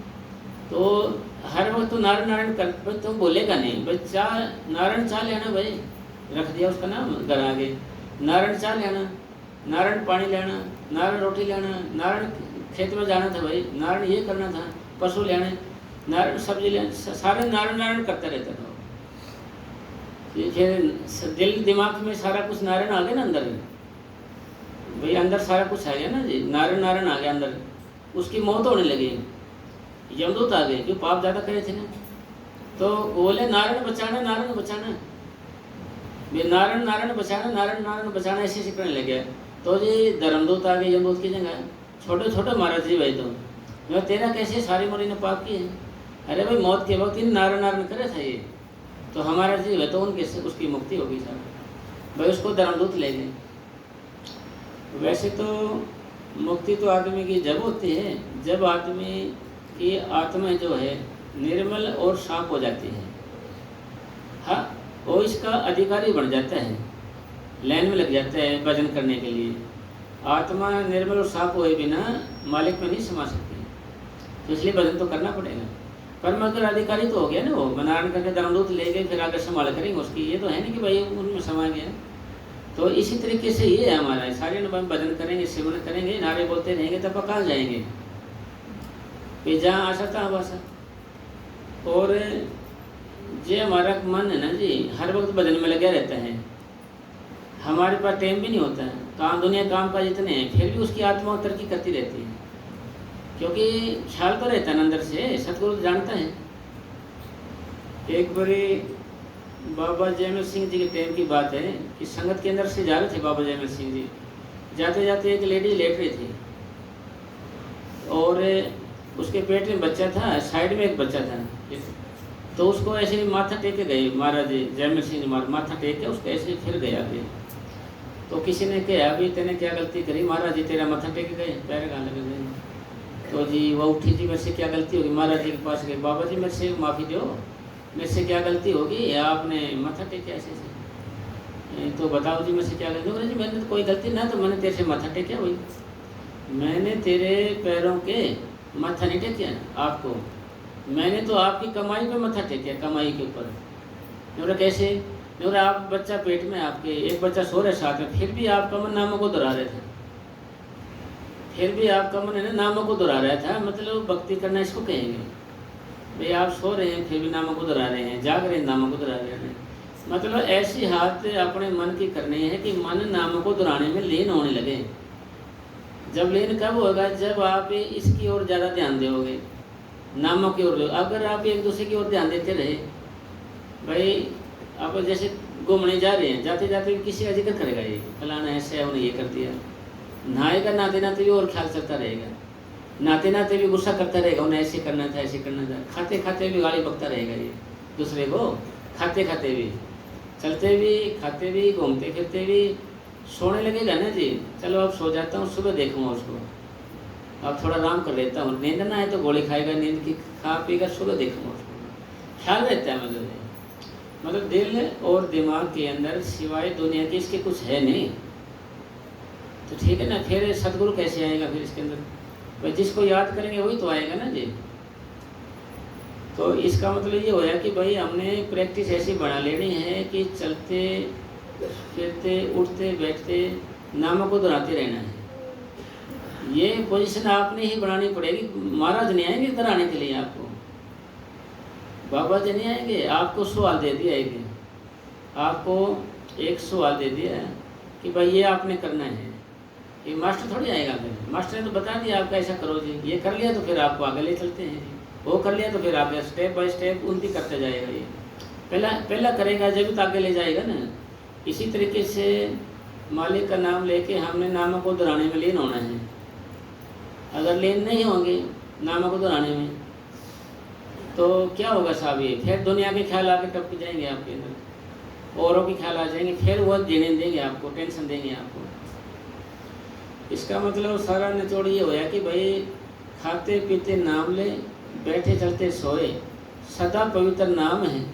तो हर वक्त तो नारायण नारायण कर, तो बोलेगा नहीं भाई, चाह नारायण चाह लेना भाई, रख दिया उसका नाम घर आगे, नारायण चाह लेना, नारायण पानी लेना, नारायण रोटी लेना, नारायण खेत में जाना था भाई, नारायण ये करना था, पशु लेने, नारायण सब्जी लेना, सारे नारायण नारायण करता रहता था। फिर दिल दिमाग में सारा कुछ नारायण आ गया ना अंदर, भाई अंदर सारा कुछ आ गया ना जी, नारायण नारायण आ गया अंदर, उसकी मौत होने लगी, यमदूत आ गए, क्यों पाप ज़्यादा करे थे ना। तो बोले नारायण बचाना, नारायण बचाना, नारायण नारायण बचाना, नारायण नारायण बचाना, ऐसे ऐसे करने लगे। तो जी धर्मदूत आ गए यमदूत की जगह, छोटे छोटे महाराज जी भाई, तो मैं तेरा कैसे सारी उम्र ने पाप किए हैं, अरे भाई मौत के वक्त इन नारायण नारायण करे था ये, तो हमारा जीव है तो उनके से उसकी मुक्ति होगी साहब, भाई उसको धर्मदूत ले गए। वैसे तो मुक्ति तो आदमी की जब होती है जब आदमी की आत्मा जो है निर्मल और साफ हो जाती है, हाँ वो इसका अधिकारी बन जाता है, लाइन में लग जाता है भजन करने के लिए। आत्मा निर्मल और साफ हुए बिना मालिक में नहीं समा सकती, तो इसलिए भजन तो करना पड़ेगा। पर मगर अधिकारी तो हो गया ना, वो नारायण करके धर्मदूत ले गए, फिर आगे संभाल करेंगे उसकी, ये तो है नहीं कि भाई उनमें समा गया। तो इसी तरीके से ये है हमारा, सारे हम भजन करेंगे, सेवन करेंगे, नारे बोलते रहेंगे तब कहाँ जाएंगे, फिर जहाँ आशा था आशा। और जो हमारा मन है ना जी हर वक्त भजन में लगा रहता है, हमारे पास टाइम भी नहीं होता है, काम दुनिया काम काज इतने हैं, फिर भी उसकी आत्मा तरक्की करती रहती है, क्योंकि ख्याल तो रहता है अंदर से, सतगुरु जानता है। एक बारी बाबा जयमल सिंह जी के टाइम की बात है कि संगत के अंदर से जा रहे थे बाबा जयमल सिंह जी, जाते जाते एक लेडी लेट रही थी, और उसके पेट में बच्चा था, साइड में एक बच्चा था, तो उसको ऐसे ही माथा टेक के गए महाराज जयमल सिंह ने माथा टेक के उसको ऐसे फिर गया आगे। तो किसी ने कहा अभी तेने क्या गलती करी? महाराज जी तेरा माथा टेक गए, पैर कहाँ लगे गए? तो जी वो उठी जी मेरे से क्या गलती होगी? महाराज जी के पास गए, बाबा जी मेरे से माफ़ी दो, मेरे से क्या गलती होगी? आपने माथा टेक ऐसे से, तो बताओ जी मेरे से क्या गलती? बोले जी मैंने तो कोई गलती ना, तो मैंने तेरे से माथा टेका हुई, मैंने तेरे पैरों के माथा नहीं टेकिया आपको, मैंने तो आपकी कमाई पे माथा टेकिया, कमाई के ऊपर। बोला कैसे? बोला आप बच्चा पेट में आपके, एक बच्चा सो रहे साथ में, फिर भी आप कमन नामों को दोहरा रहे थे, फिर भी आप कमन है ना नामों को दोहरा रहा था, मतलब भक्ति करना इसको कहेंगे। भाई आप सो रहे हैं फिर भी नामों को दोहरा रहे हैं, जाग रहे हैं नामों को दोहरा रहे हैं, मतलब ऐसी हाथ अपने मन की करनी है कि मन नामों को दोहराने में लीन होने लगे। जब लीन कब होगा? जब आप इसकी ओर ज़्यादा ध्यान दोगे, नामों की ओर। अगर आप एक दूसरे की ओर ध्यान देते रहे, भाई आप जैसे घूमने जा रहे हैं, जाते जाते भी किसी का जिक्र करेगा, ये फलाना ऐसे है, उन्हें ये कर दिया, नहाएगा नाते नाते भी और ख्याल चलता रहेगा, नाते नाते भी गुस्सा करता रहेगा, उन्हें ऐसे करना था ऐसे करना था, खाते खाते भी गाली बकता रहेगा ये दूसरे को, खाते खाते भी, चलते भी, खाते भी, घूमते फिरते भी। सोने लगेगा ना जी, चलो अब सो जाता हूँ, सुबह देखूँगा उसको, अब थोड़ा आराम कर लेता हूँ, नींद ना आए तो गोली खाएगा, नींद की खा पीकर सुबह देखूँगा उसको, ख्याल रहता है। मतलब दिल और दिमाग के अंदर सिवाय दुनिया के इसके कुछ है नहीं, तो ठीक है ना, फिर सदगुरु कैसे आएगा फिर इसके अंदर? भाई जिसको याद करेंगे वही तो आएगा ना जी। तो इसका मतलब ये होया कि भाई हमने प्रैक्टिस ऐसी बना लेनी है कि चलते फिरते उठते बैठते नामों को दोहराते रहना है। ये पोजीशन आपने ही बनानी पड़ेगी, महाराज नहीं आएंगे दोहराने के लिए आपको, बाबा जी नहीं आएंगे, आपको सवाल दे दिया है, आपको एक सवाल दे दिया है कि भाई ये आपने करना है, ये मास्टर थोड़ी आएगा, फिर मास्टर ने तो बता दिया आपका ऐसा करो जी, ये कर लिया तो फिर आपको आगे ले चलते हैं जी, वो कर लिया तो फिर आगे स्टेप बाय स्टेप उनकी करते जाएगा, ये पहला करेगा जब तो आगे ले जाएगा ना। इसी तरीके से मालिक का नाम लेके हमने नामों को दोहराने में लीन होना है। अगर लीन नहीं होंगे नामों को दोहराने में तो क्या होगा साहब? ये फिर दुनिया के ख्याल आके टपक जाएंगे आपके अंदर, औरों के ख्याल आ जाएंगे, फिर वो जीने देंगे आपको, टेंशन देंगे आपको। इसका मतलब सारा निचोड़ ये होया कि भाई खाते पीते नाम ले, बैठे चलते सोए, सदा पवित्र नाम है,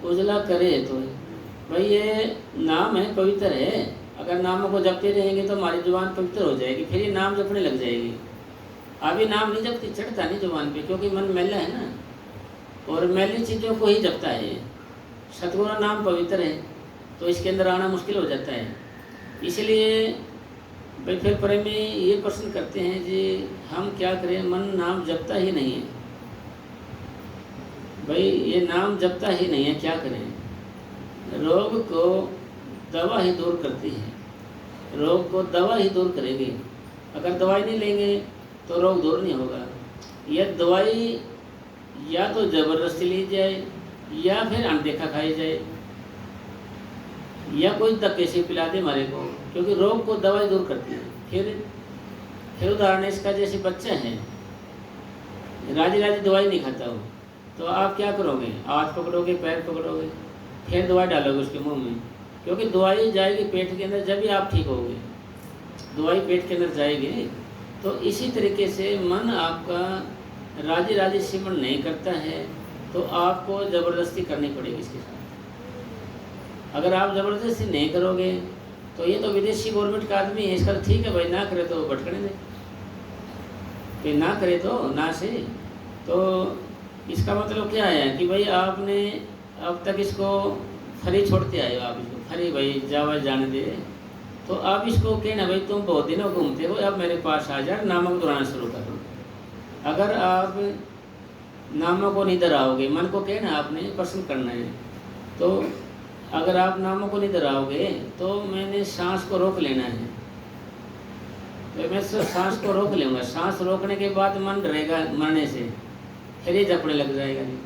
उजला करे तो भाई ये नाम है, पवित्र है। अगर नामों को जपते रहेंगे तो हमारी जुबान पवित्र हो जाएगी, फिर ये नाम जपने लग जाएगी। अभी नाम नहीं जपती, चढ़ता नहीं जुबान पे, क्योंकि मन मैला है ना, और मैली चीज़ों को ही जपता है। सतगुरु नाम पवित्र है तो इसके अंदर आना मुश्किल हो जाता है। इसलिए भाई फिर प्रेमी ये प्रश्न करते हैं जी हम क्या करें, मन नाम जपता ही नहीं है, भाई ये नाम जपता ही नहीं है, क्या करें? रोग को दवा ही दूर करती है, रोग को दवा ही दूर करेगी। अगर दवाई नहीं लेंगे तो रोग दूर नहीं होगा। यह दवाई या तो ज़बरदस्ती ली जाए या फिर अनदेखा खाई जाए या कोई धक्के से पिला दे हमारे को, क्योंकि रोग को दवाई दूर करती है। फिर उदाहरण इसका, जैसे बच्चा है राजी राजी दवाई नहीं खाता हो तो आप क्या करोगे? हाथ पकड़ोगे, पैर पकड़ोगे, फिर दवाई डालोगे उसके मुंह में, क्योंकि दवाई जाएगी पेट के अंदर, जब भी आप ठीक होगे दवाई पेट के अंदर जाएगी। तो इसी तरीके से मन आपका राजी राजी सिमरण नहीं करता है तो आपको ज़बरदस्ती करनी पड़ेगी इसके साथ। अगर आप ज़बरदस्ती नहीं करोगे तो ये तो विदेशी गवर्नमेंट का आदमी है, इसका तो ठीक है भाई, ना करे तो भटकने दे, फिर ना करे तो ना से। तो इसका मतलब क्या है कि भाई आपने अब तक इसको फ्री छोड़ते आए हो, आप इसको फ्री भाई जावा जाने दे, तो आप इसको कहना भाई तुम बहुत दिनों घूमते हो, अब मेरे पास आ जा, नामों को दोहराना शुरू करो। अगर आप नामों को नहीं दोहराओगे, मन को कहना आपने प्रश्न करना है, तो अगर आप नामों को नहीं दोहराओगे तो मैंने सांस को रोक लेना है, तो मैं सांस को रोक लूँगा। सांस रोकने के बाद मन डरेगा मरने से, फिर ये जपने लग जाएगा जी।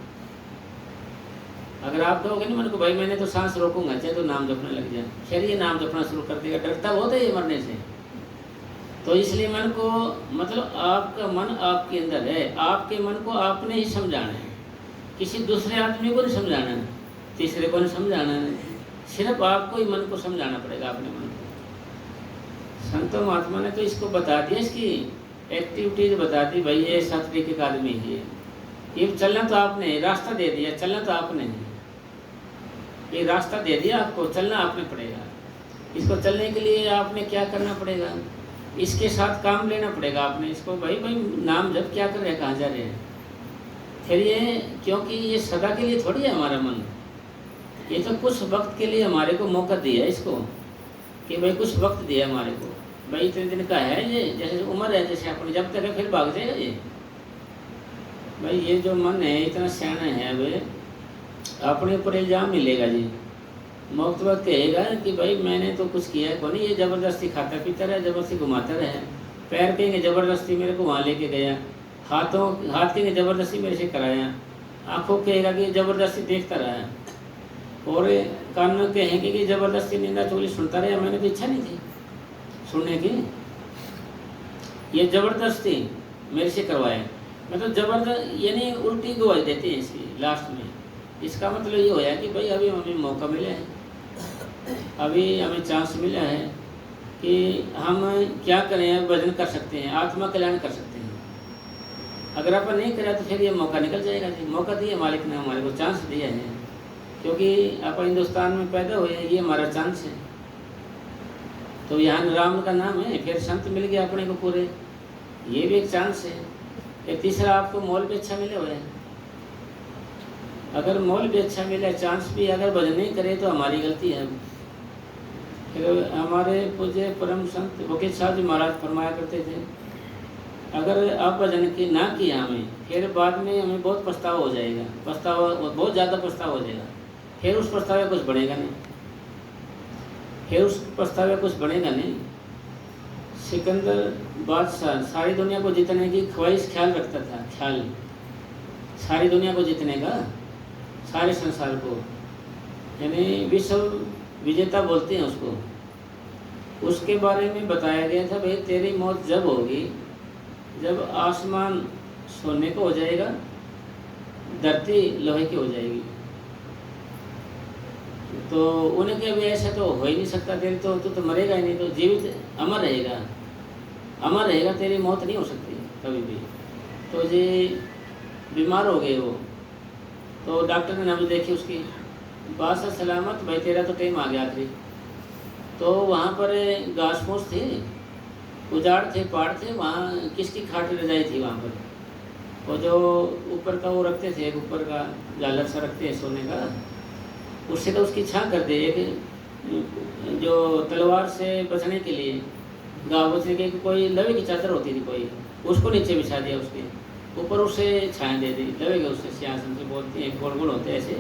अगर आप कहोगे ना मन को भाई मैंने तो सांस रोकूंगा, चाहे तो नाम जपने लग जाए, फिर ये नाम जपना शुरू कर देगा, डरता बहुत है ये मरने से। तो इसलिए मन को, मतलब आपका मन आपके अंदर है, आपके मन को आपने ही समझाना है किसी दूसरे आदमी को नहीं समझाना है, तीसरे को नहीं समझाना है, सिर्फ आपको ही मन को समझाना पड़ेगा, अपने मन को। संतों महात्मा ने तो इसको बता दिया, इसकी एक्टिविटीज बता दी, भाई ये 7 तरीके का आदमी है, ये चलना तो आपने, रास्ता दे दिया, चलना तो आपने है, ये रास्ता दे दिया आपको, चलना आपने पड़ेगा। इसको चलने के लिए आपने क्या करना पड़ेगा, इसके साथ काम लेना पड़ेगा आपने। इसको भाई नाम जब क्या कर रहे हैं, कहाँ जा रहे हैं, फिर ये, क्योंकि ये सदा के लिए थोड़ी है हमारा मन, ये तो कुछ वक्त के लिए हमारे को मौका दिया है इसको, कि भाई कुछ वक्त दिया हमारे को, भाई इतने दिन का है ये, जैसे उम्र है, जैसे अपनी जब तक है फिर भाग जाएगा ये। भाई ये जो मन है इतना सियाना है, वे अपने ऊपर इल्जाम मिलेगा जी, मौत वक्त कहेगा कि भाई मैंने तो कुछ किया को नहीं, ये ज़बरदस्ती खाता पीता रहा, ज़बरदस्ती घुमाता रहा, पैर कहेंगे ज़बरदस्ती मेरे को वहाँ लेके गया, हाथ कहेंगे ज़बरदस्ती मेरे से कराया, आँखों कहेगा कि ज़बरदस्ती देखता रहा, और कान कहेंगे कि ज़बरदस्ती निंदा चोली सुनता रहा, मैंने तो इच्छा नहीं थी सुनने की, ये ज़बरदस्ती मेरे से करवाया। मतलब ज़बरदस्त यानी उल्टी गवाही देते हैं इसकी लास्ट में। इसका मतलब ये होया कि भाई अभी हमें मौका मिला है, अभी हमें चांस मिला है कि हम क्या करें, भजन कर सकते हैं, आत्मा कल्याण कर सकते हैं। अगर अपन नहीं करा तो फिर ये मौका निकल जाएगा जी। मौका दिया मालिक ने, हमारे को चांस दिया है, क्योंकि अपन हिंदुस्तान में पैदा हुए हैं, ये हमारा चांस है। तो यहाँ राम का नाम है, फिर संत मिल गया अपने को पूरे, ये भी एक चांस है। एक तीसरा आपको मॉल भी अच्छा मिले हुए हैं, अगर मॉल भी अच्छा मिले, चांस भी, अगर भजन नहीं करे तो हमारी गलती है। फिर हमारे पूज्य परम संत वकील साहब जी महाराज फरमाया करते थे, अगर आप भजन की ना किया हमें, फिर बाद में हमें बहुत पछतावा हो जाएगा, पछतावा बहुत ज़्यादा पछतावा हो जाएगा, फिर उस पछतावे कुछ बढ़ेगा नहीं, फिर उस पछतावे कुछ बढ़ेगा नहीं। सिकंदर बादशाह सारी दुनिया को जीतने की ख्वाहिश ख्याल रखता था, ख्याल सारी दुनिया को जीतने का, सारे संसार को, यानी विश्व विजेता बोलते हैं उसको। उसके बारे में बताया गया था, भाई तेरी मौत जब होगी जब आसमान सोने को हो जाएगा, धरती लोहे की हो जाएगी। तो उन्हें कि अभी ऐसा तो हो ही नहीं सकता, तेरी तो मरेगा ही नहीं, तो जीवित अमर रहेगा, अमर रहेगा, तेरी मौत नहीं हो सकती कभी भी। तो जी बीमार हो गए वो, तो डॉक्टर ने नब्ज देखी उसकी, बादशाह सलामत, भाई तेरा तो टाइम आ गया आखिरी। तो वहाँ पर घास फूस थे, उजाड़ थे, पहाड़ थे, वहाँ किसकी खाट रजाई थी वहाँ पर, और जो ऊपर का वो रखते थे, ऊपर का झालर सा रखते हैं सोने का, उससे तो उसकी छाँ कर दे, एक जो तलवार से बचने के लिए गाँव बचने के कोई लवे की चादर होती थी कोई, उसको नीचे बिछा दिया, उसके ऊपर उसे छाया दे दी, लवे के उससे सिंहासन से बोलती हैं, गोल गोल होते ऐसे।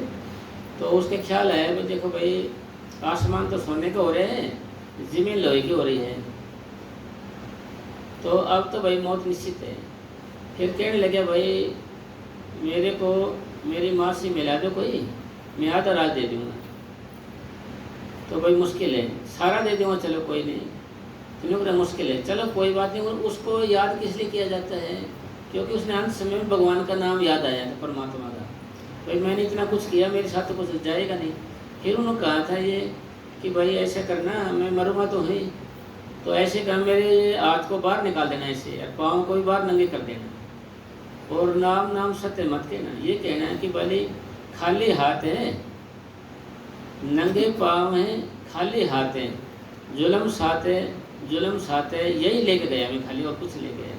तो उसके ख्याल है भाई देखो भाई आसमान तो सोने के हो रहे हैं, ज़मीन लोहे की हो रही है, तो अब तो भाई मौत निश्चित है। फिर कहने लगे भाई मेरे को मेरी माँ से मिला दो कोई, मैं आधा रात दे दूँगा। तो भाई मुश्किल है, सारा दे दूँगा, चलो कोई नहीं, तुम्हें मुश्किल है, चलो कोई बात नहीं। और उसको याद किस लिए किया जाता है, क्योंकि उसने अंत समय में भगवान का नाम याद आया था, परमात्मा का, भाई मैंने इतना कुछ किया, मेरे साथ तो कुछ जाएगा नहीं। फिर उन्होंने कहा था ये कि भाई ऐसे करना, मैं मरूँगा तो है, तो ऐसे कर मेरे हाथ को बाहर निकाल देना ऐसे, और पाँव को भी बाहर नंगे कर देना, और नाम नाम सत्य मत कहना। ये कहना है कि भले खाली हाथ है, नंगे पाँव हैं, खाली हाथ है, जुल्म साथ है, जुल्म साथ है, यही लेके गया मैं खाली, और कुछ ले गया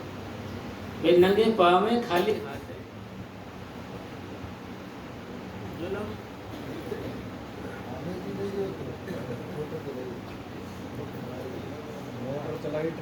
भाई, नंगे पाँव में खाली हाथ है, जुल्म मन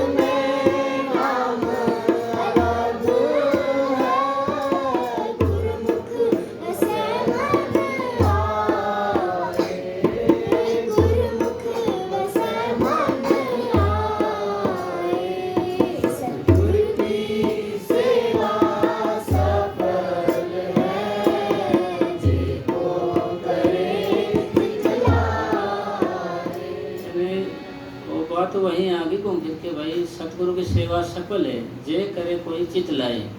में नाम अलग है, गुरुमुख से मन आए, गुरुमुख से मन आए, सतगुरु की सेवा सफल है, जिको करे दिखलाए। वो बात तो वहीं आगे घूम फिर के भाई सतगुरु की सेवा सफल है जे करे कोई चित लाए।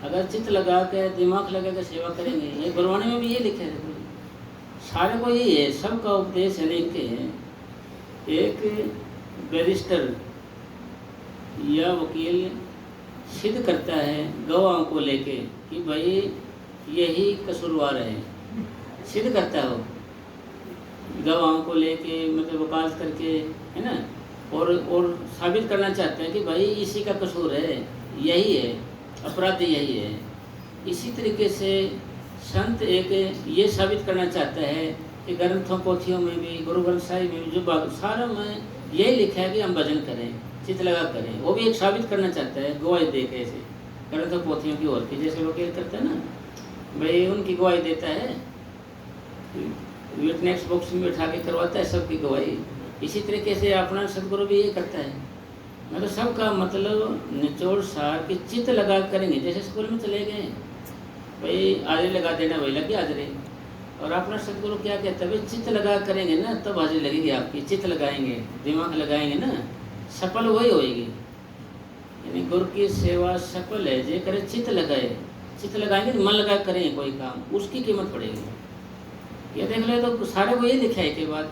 अगर चित लगा के दिमाग लगा के सेवा करेंगे, ये गुरबाणी में भी ये लिखा है, सारे को यही है, सबका उपदेश है लिख के है। एक बैरिस्टर या वकील सिद्ध करता है गवाहों को लेके कि भाई यही कसूरवार है, सिद्ध करता हो गवाहों को लेके, मतलब वकालत करके, है ना, और साबित करना चाहते हैं कि भाई इसी का कसूर है, यही है अपराधी, यही है। इसी तरीके से संत एक ये साबित करना चाहता है कि ग्रंथों पोथियों में भी, गुरु ग्रंथ साहिब में भी जो सारा में यही लिखा है कि हम भजन करें, चित लगा करें, वो भी एक साबित करना चाहता है गवाही दे के, ऐसे ग्रंथों पोथियों की ओर की, जैसे वकील करता है ना भाई, उनकी गवाही देता है, विटनेस बॉक्स में बैठा के करवाता है सबकी गवाही। इसी तरीके से अपना सदगुरु भी ये करता है, मतलब सबका मतलब निचोड़ सार की चित लगा करेंगे। जैसे स्कूल में चले गए भाई हाजिरी लगा देना, वही लग गया हाजिरी, और अपना सदगुरु क्या कहता है भाई चित लगा करेंगे ना तब हाजिरी लगेगी आपकी, चित लगाएंगे, दिमाग लगाएंगे ना, सफल वही होएगी। यानी गुरु की सेवा सफल है जे करे चित लगाए, चित लगाएंगे मन लगा करें कोई काम, उसकी कीमत पड़ेगी। ये देख ले तो सारे को ये लिखा है एक के बाद,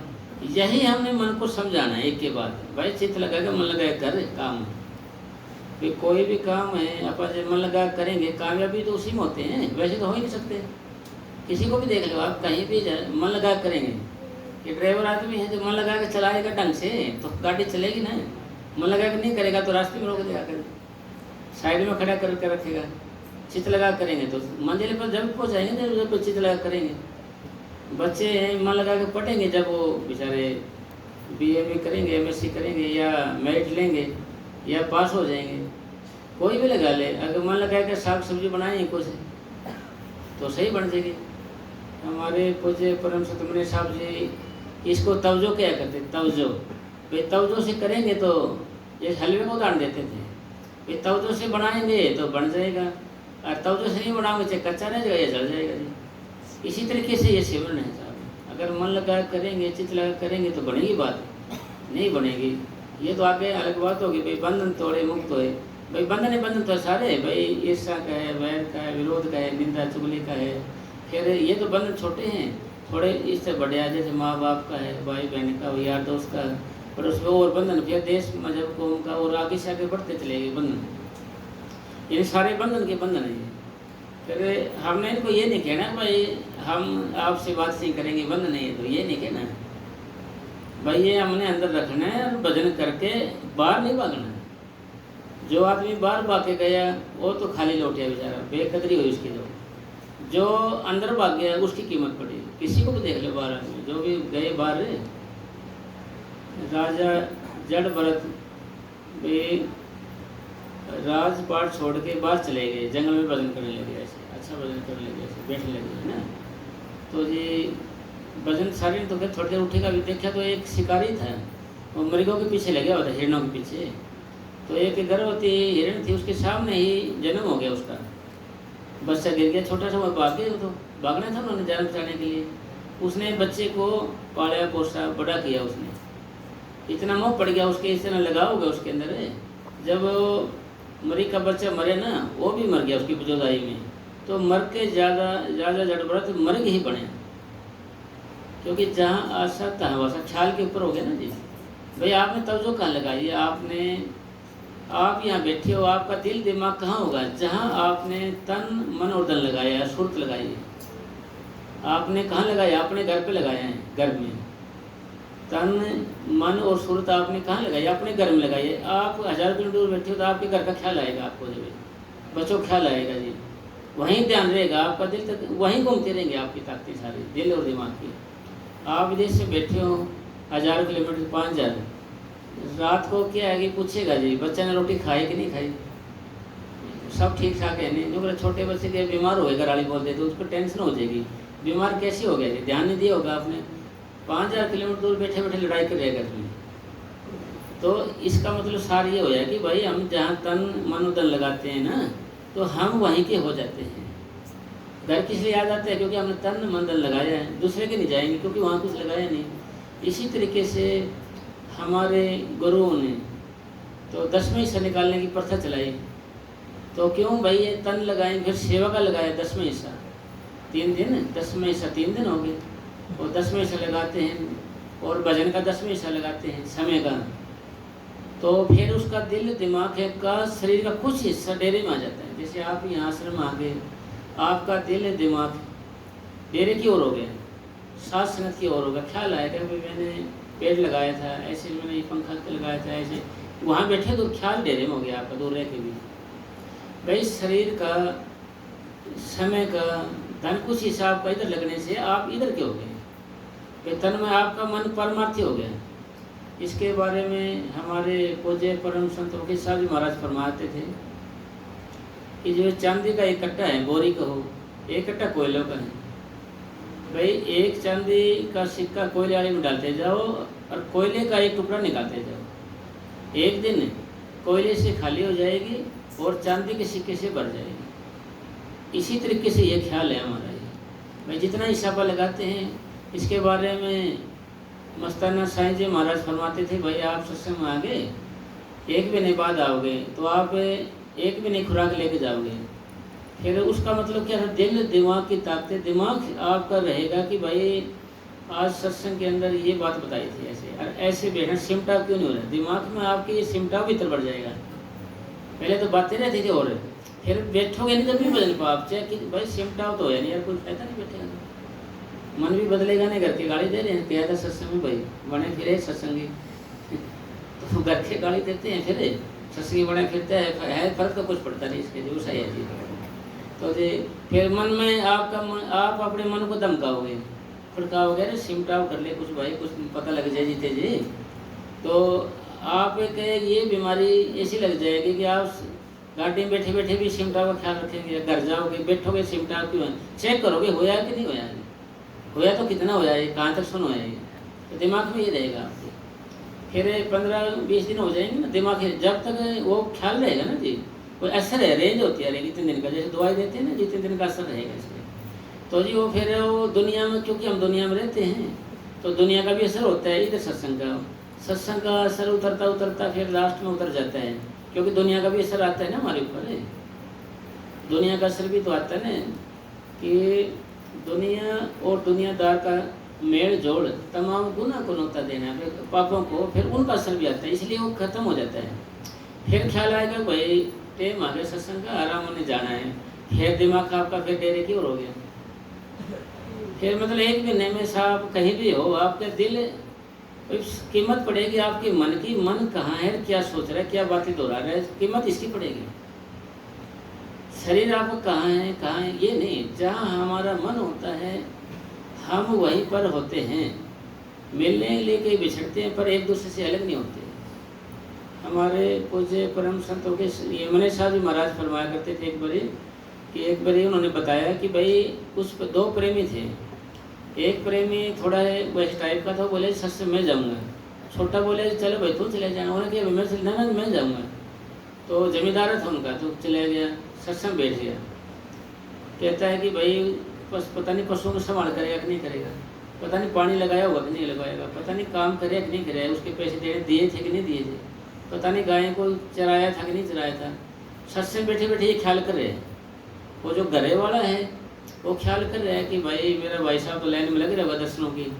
यही हमने मन को समझाना है एक के बाद, भाई चित्त लगा के मन लगा कर काम। फिर कोई भी काम है अपन जब मन लगा करेंगे, कामयाबी तो उसी में होते हैं, वैसे तो हो ही नहीं सकते। किसी को भी देख लो आप, कहीं भी मन लगा करेंगे, कि ड्राइवर आदमी है जो मन लगा के चलाएगा ढंग से तो गाड़ी चलेगी ना, मन लगा के नहीं करेगा तो रास्ते में रोक देगा, कर साइड में खड़ा करके रखेगा। चित्त लगा करेंगे तो मंजिल पर जब पहुँचाएंगे, जब चित्त लगा करेंगे। बच्चे हैं मन लगा के पढ़ेंगे, जब वो बेचारे बीए में करेंगे, एमएससी करेंगे या मेरिट लेंगे या पास हो जाएंगे, कोई भी लगा ले, अगर मन लगा के साग सब्जी बनाएंगे कुछ तो सही बन जाएगी। हमारे पूज्य परम सतमणि साहब जी इसको तवजो क्या करते, तवजो भाई, तवजो से करेंगे तो ये हलवे को उदाहरण देते थे भाई, तवजो से बनाएंगे तो बन जाएगा, और तवजो से नहीं बनाओगे चाहे कच्चा रह जाएगा या जल जाएगा जी। इसी तरीके से ये सेवन है साहब, अगर मन लगा करेंगे, चित्त लगा करेंगे तो बनेगी बात, नहीं बनेगी ये तो आगे अलग बात होगी। भाई बंधन तोड़े मुक्त होए, भाई बंधन है, बंधन तो सारे भाई ईर्ष्या का है, वैर का है, विरोध का है, निंदा चुगली का है, फिर ये तो बंधन छोटे हैं, थोड़े इससे बड़े आ, जैसे माँ बाप का है, भाई बहन का, यार दोस्त का, और उसमें और बंधन, फिर देश मजहब कौम का, और आगे से आगे बढ़ते चले गए बंधन। ये सारे बंधन के बंधन है। फिर हमने इनको ये नहीं कहना भाई हम आपसे बात नहीं करेंगे, बंद नहीं है, तो ये नहीं कहना भाई, ये हमने अंदर रखना है और भजन करके बाहर नहीं भागना। जो आदमी बाहर भाग के गया वो तो खाली लौट गया बेचारा, बेकदरी हुई उसकी। जो अंदर भाग गया उसकी कीमत पड़ी। किसी को भी देख लो बाहर आदमी जो भी गए बाहर, राजा जड़ भरत भी राजपाट छोड़ के बाहर चले गए, जंगल में भजन करने लगे, ऐसे अच्छा भजन करने लगे, ऐसे बैठने लगे, है ना। तो जी भजन सारे तो क्या थोड़ी देर उठेगा, भी देखा तो एक शिकारी था, वो मृगों के पीछे लगे हुआ था, हिरणों के पीछे। तो एक गर्भवती हिरण थी, उसके सामने ही जन्म हो गया उसका, बच्चा गिर गया छोटा सा, वो भाग गया, तो भागना था उन्होंने जन्म चाहने के लिए। उसने बच्चे को पाला पोसा बड़ा किया, उसने इतना मोह पड़ गया उसके, इतना लगाव हो गया उसके अंदर है। जब मरी का बच्चा मरे ना, वो भी मर गया उसकी जुदाई में, तो मर के ज़्यादा जड़ बड़ा तो मर ही बने, क्योंकि जहाँ आशा तहाँ वासा, ख्याल के ऊपर हो गया ना जी। भाई आपने तवज्जो कहाँ लगाई, आप यहाँ बैठे हो, आपका दिल दिमाग कहाँ होगा, जहाँ आपने तन मन और धन लगाया है, सुरत लगाई है, आपने कहाँ लगाया, अपने घर पे लगाया है, घर में। तन मन और सुरत आपने कहाँ लगाई, अपने घर में लगाई है। आप 1000 किलोमीटर दूर बैठे हो तो आपके घर का ख्याल आएगा आपको, जब बच्चों का ख्याल आएगा जी, वहीं ध्यान रहेगा आपका, दिल तक वहीं घूमते रहेंगे आपकी ताकतें सारी, दिल और दिमाग की। आप विदेश से बैठे हो 1000 किलोमीटर, 5000 रात को क्या है कि पूछेगा जी बच्चा ने रोटी खाई कि नहीं खाई, सब ठीक ठाक है नहीं। जो अगर छोटे बच्चे के बीमार हो गए घर वाली बोलते तो उसको टेंशन हो जाएगी, बीमार कैसे हो गया जी, ध्यान नहीं दिया होगा आपने, 5000 किलोमीटर दूर बैठे बैठे लड़ाई कर रहे घर में। तो इसका मतलब सार ये हो जाए कि भाई हम जहाँ तन मन उदन लगाते हैं ना, तो हम वहीं के हो जाते हैं। घर किस लिए याद आते हैं? क्योंकि हमने तन मन धन लगाया है, दूसरे के नहीं जाएंगे क्योंकि वहाँ कुछ लगाया नहीं। इसी तरीके से हमारे गुरुओं ने तो 10वें हिस्सा निकालने की प्रथा चलाई। तो क्यों भाई ये तन लगाएं, फिर सेवा का लगाया 10वें हिस्सा 3 दिन, 10वें हिस्सा 3 दिन हो गए, और 10वें हिस्सा लगाते हैं, और भजन का 10वें हिस्सा लगाते हैं समय का। तो फिर उसका दिल दिमाग है का शरीर का कुछ हिस्सा डेरे में आ जाता है। जैसे आप यहाँ आश्रम में आ गए, आपका दिल दिमाग डेरे की ओर हो गया, सात संगत की ओर होगा। ख्याल आएगा भाई मैंने पेड़ लगाया था, ऐसे मैंने ये पंखा लगाया था, ऐसे वहाँ बैठे तो ख्याल डेरे में हो गया आपका, दूर रह के भी। भाई शरीर का समय का धन कुछ हिसाब का इधर लगने से आप इधर के हो गए, तन में आपका मन परमार्थी हो गया। इसके बारे में हमारे पूज्य परम संत वकील साहब जी महाराज फरमाते थे कि जो चांदी का एक कट्टा है, बोरी का हो, एक कट्टा कोयलों का है। भाई एक चांदी का सिक्का कोयले वाले में डालते जाओ और कोयले का एक टुकड़ा निकालते जाओ, एक दिन कोयले से खाली हो जाएगी और चांदी के सिक्के से भर जाएगी। इसी तरीके से ये ख्याल है हमारा। ये भाई जितना हिसाबा लगाते हैं, इसके बारे में मस्ताना साईं जी महाराज फरमाते थे, भाई आप सत्संग में आ गए, 1 महीने बाद आओगे तो आप 1 महीने खुराक लेके जाओगे। फिर उसका मतलब क्या है? दिल दिमाग की ताकत, दिमाग आपका रहेगा कि भाई आज सत्संग के अंदर ये बात बताई थी ऐसे, और ऐसे बैठना सिमटा क्यों नहीं हो रहा, दिमाग में आपके ये सिमटा भी भीतर बढ़ जाएगा। पहले तो बातें रहती थी, और फिर बैठोगे नहीं तब भी बदल पाओ आप, चाहे कि भाई सिमटाओ तो है नहीं यार, कोई फायदा नहीं बैठेगा, मन भी बदलेगा नहीं। घर के गाली दे रहे हैं, क्या था सत्संग में भाई बने फिरे सत्संगी तो घर के गाली देते हैं, फिर सत्संगी बने फिरते है फर्क तो कुछ पड़ता नहीं इसके, जो सही है जी। तो जी फिर मन में आपका आप अपने मन को धमकाओगे, फड़काओगे, अरे सिमटाओ कर ले कुछ भाई, कुछ पता लग जाए जीते जी। तो आप एक ये बीमारी ऐसी लग जाएगी कि आप गाड़ी में बैठे बैठे भी सिमटाओ का ख्याल रखेंगे, घर जाओगे बैठोगे सिमटाओ क्यों, चेक करोगे होया कि नहीं होया, होया तो कितना होया है, कहाँ तक सुन होया है, तो दिमाग में ये रहेगा आपके। फिर 15-20 दिन हो जाएंगे ना, दिमाग जब तक वो ख्याल रहेगा ना जी, कोई असर है, रेंज होती है रहेगी 3 दिन का, जैसे दवाई देते हैं ना, जितने दिन का असर रहेगा इसमें। तो जी वो फिर वो दुनिया में, क्योंकि हम दुनिया में रहते हैं तो दुनिया का भी असर होता है, इधर सत्संग का असर उतरता उतरता फिर लास्ट में उतर जाता है, क्योंकि दुनिया का भी असर आता है ना हमारे ऊपर। दुनिया का असर भी तो आता है ना कि दुनिया और दुनियादार का मेल जोड़ तमाम गुना को नोता देना, फिर पापों को, फिर उनका असर भी आता है, इसलिए वो खत्म हो जाता है। फिर ख्याल आएगा भाई टाइम आ गया सत्संग का, आराम होने जाना है, फिर दिमाग आपका फिर डेरे की ओर हो गया। फिर मतलब 1 महीने में साहब कहीं भी हो, आपका दिल कीमत पड़ेगी आपके मन की, मन कहाँ है, क्या सोच रहा है, क्या बातें दोहरा रहा है, कीमत इसकी पड़ेगी। शरीर आपको कहाँ है ये नहीं, जहाँ हमारा मन होता है हम वहीं पर होते हैं, मिलने लेके बिछड़ते हैं पर एक दूसरे से अलग नहीं होते। हमारे पूज्य परम संतों के यमुना साहब जी महाराज फरमाया करते थे एक बारी उन्होंने बताया कि भाई कुछ 2 प्रेमी थे, एक प्रेमी थोड़ा वैसे टाइप का था, बोले सच मैं जाऊँगा, छोटा बोले चलो भाई तू चले जाए, उन्होंने कहा मैं चलना ना मैं जाऊँगा। तो जमींदार था उनका, तो चला गया, सत्संग बैठ गया, कहता है कि भाई पता नहीं पशुओं को संभाल करेगा कि नहीं करेगा, पता नहीं पानी लगाया होगा कि नहीं लगाएगा, पता नहीं काम करेगा कि नहीं करेगा, उसके पैसे दिए थे कि नहीं दिए थे, पता नहीं गायों को चराया था कि नहीं चराया था। सत्संग बैठे बैठे ये ख्याल कर रहे हैं, वो जो घरे वाला है वो ख्याल कर रहा है कि भाई मेरा भाई साहब तो लाइन में लग रहा होगा दर्शनों की,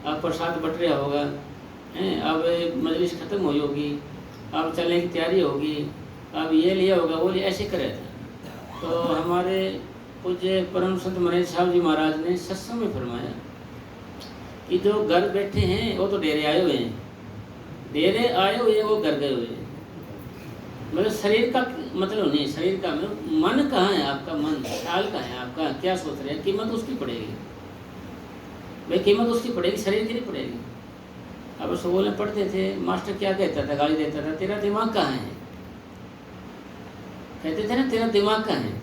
अब प्रसाद बट रहा होगा, हैं अब मजलिस ख़त्म हुई होगी, अब चलने की तैयारी होगी, अब ये लिया होगा वो लिया, ऐसे कर रहा था। तो हमारे पूज्य परम संत मनीष साहब जी महाराज ने सत्संग में फरमाया कि जो घर बैठे हैं वो तो डेरे आए हुए हैं, डेरे आए हुए वो घर गए हुए हैं, मतलब शरीर का मतलब नहीं, शरीर का मतलब मन कहाँ है आपका, मन ख्याल कहाँ है आपका, क्या सोच रहे हैं, कीमत उसकी पड़ेगी भाई, कीमत उसकी पड़ेगी, शरीर की नहीं पड़ेगी। अब स्कूल में पढ़ते थे, मास्टर क्या कहता था, गाली देता था, तेरा दिमाग कहाँ है, कहते थे ना तेरा दिमाग कहाँ है,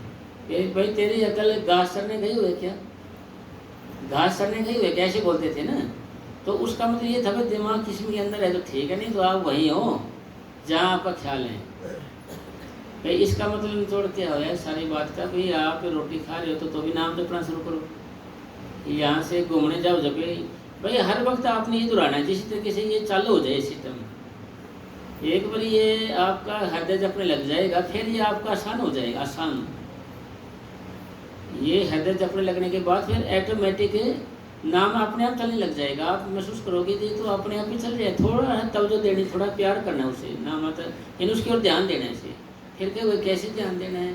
ये भाई तेरी अकल घास चरने गई हुई है क्या, घास चरने गई हुई है क्या, ऐसे बोलते थे ना। तो उसका मतलब ये था भाई दिमाग किसी के अंदर है तो ठीक है, नहीं तो आप वहीं हो जहाँ आपका ख्याल है। भाई इसका मतलब निचोड़ क्या हो है सारी बात का, भाई आप रोटी खा रहे हो तो भी नाम जपना शुरू करो, यहाँ से घूमने जाओ जपे, भाई हर वक्त आपने ये दोहराना है, जिस तरीके से ये चालू हो जाए सिस्टम। एक बार ये आपका हृदय जपने लग जाएगा, फिर ये आपका आसान हो जाएगा, आसान। ये हृदय जपने लगने के बाद फिर ऑटोमेटिक नाम अपने आप चलने लग जाएगा। आप महसूस करोगे कि तो अपने आप ही चल जाए, थोड़ा तवज्जो देनी, थोड़ा प्यार करना उसे, नाम आता इन उसकी ओर ध्यान देना है इसे। फिर क्या वो कैसे ध्यान देना है,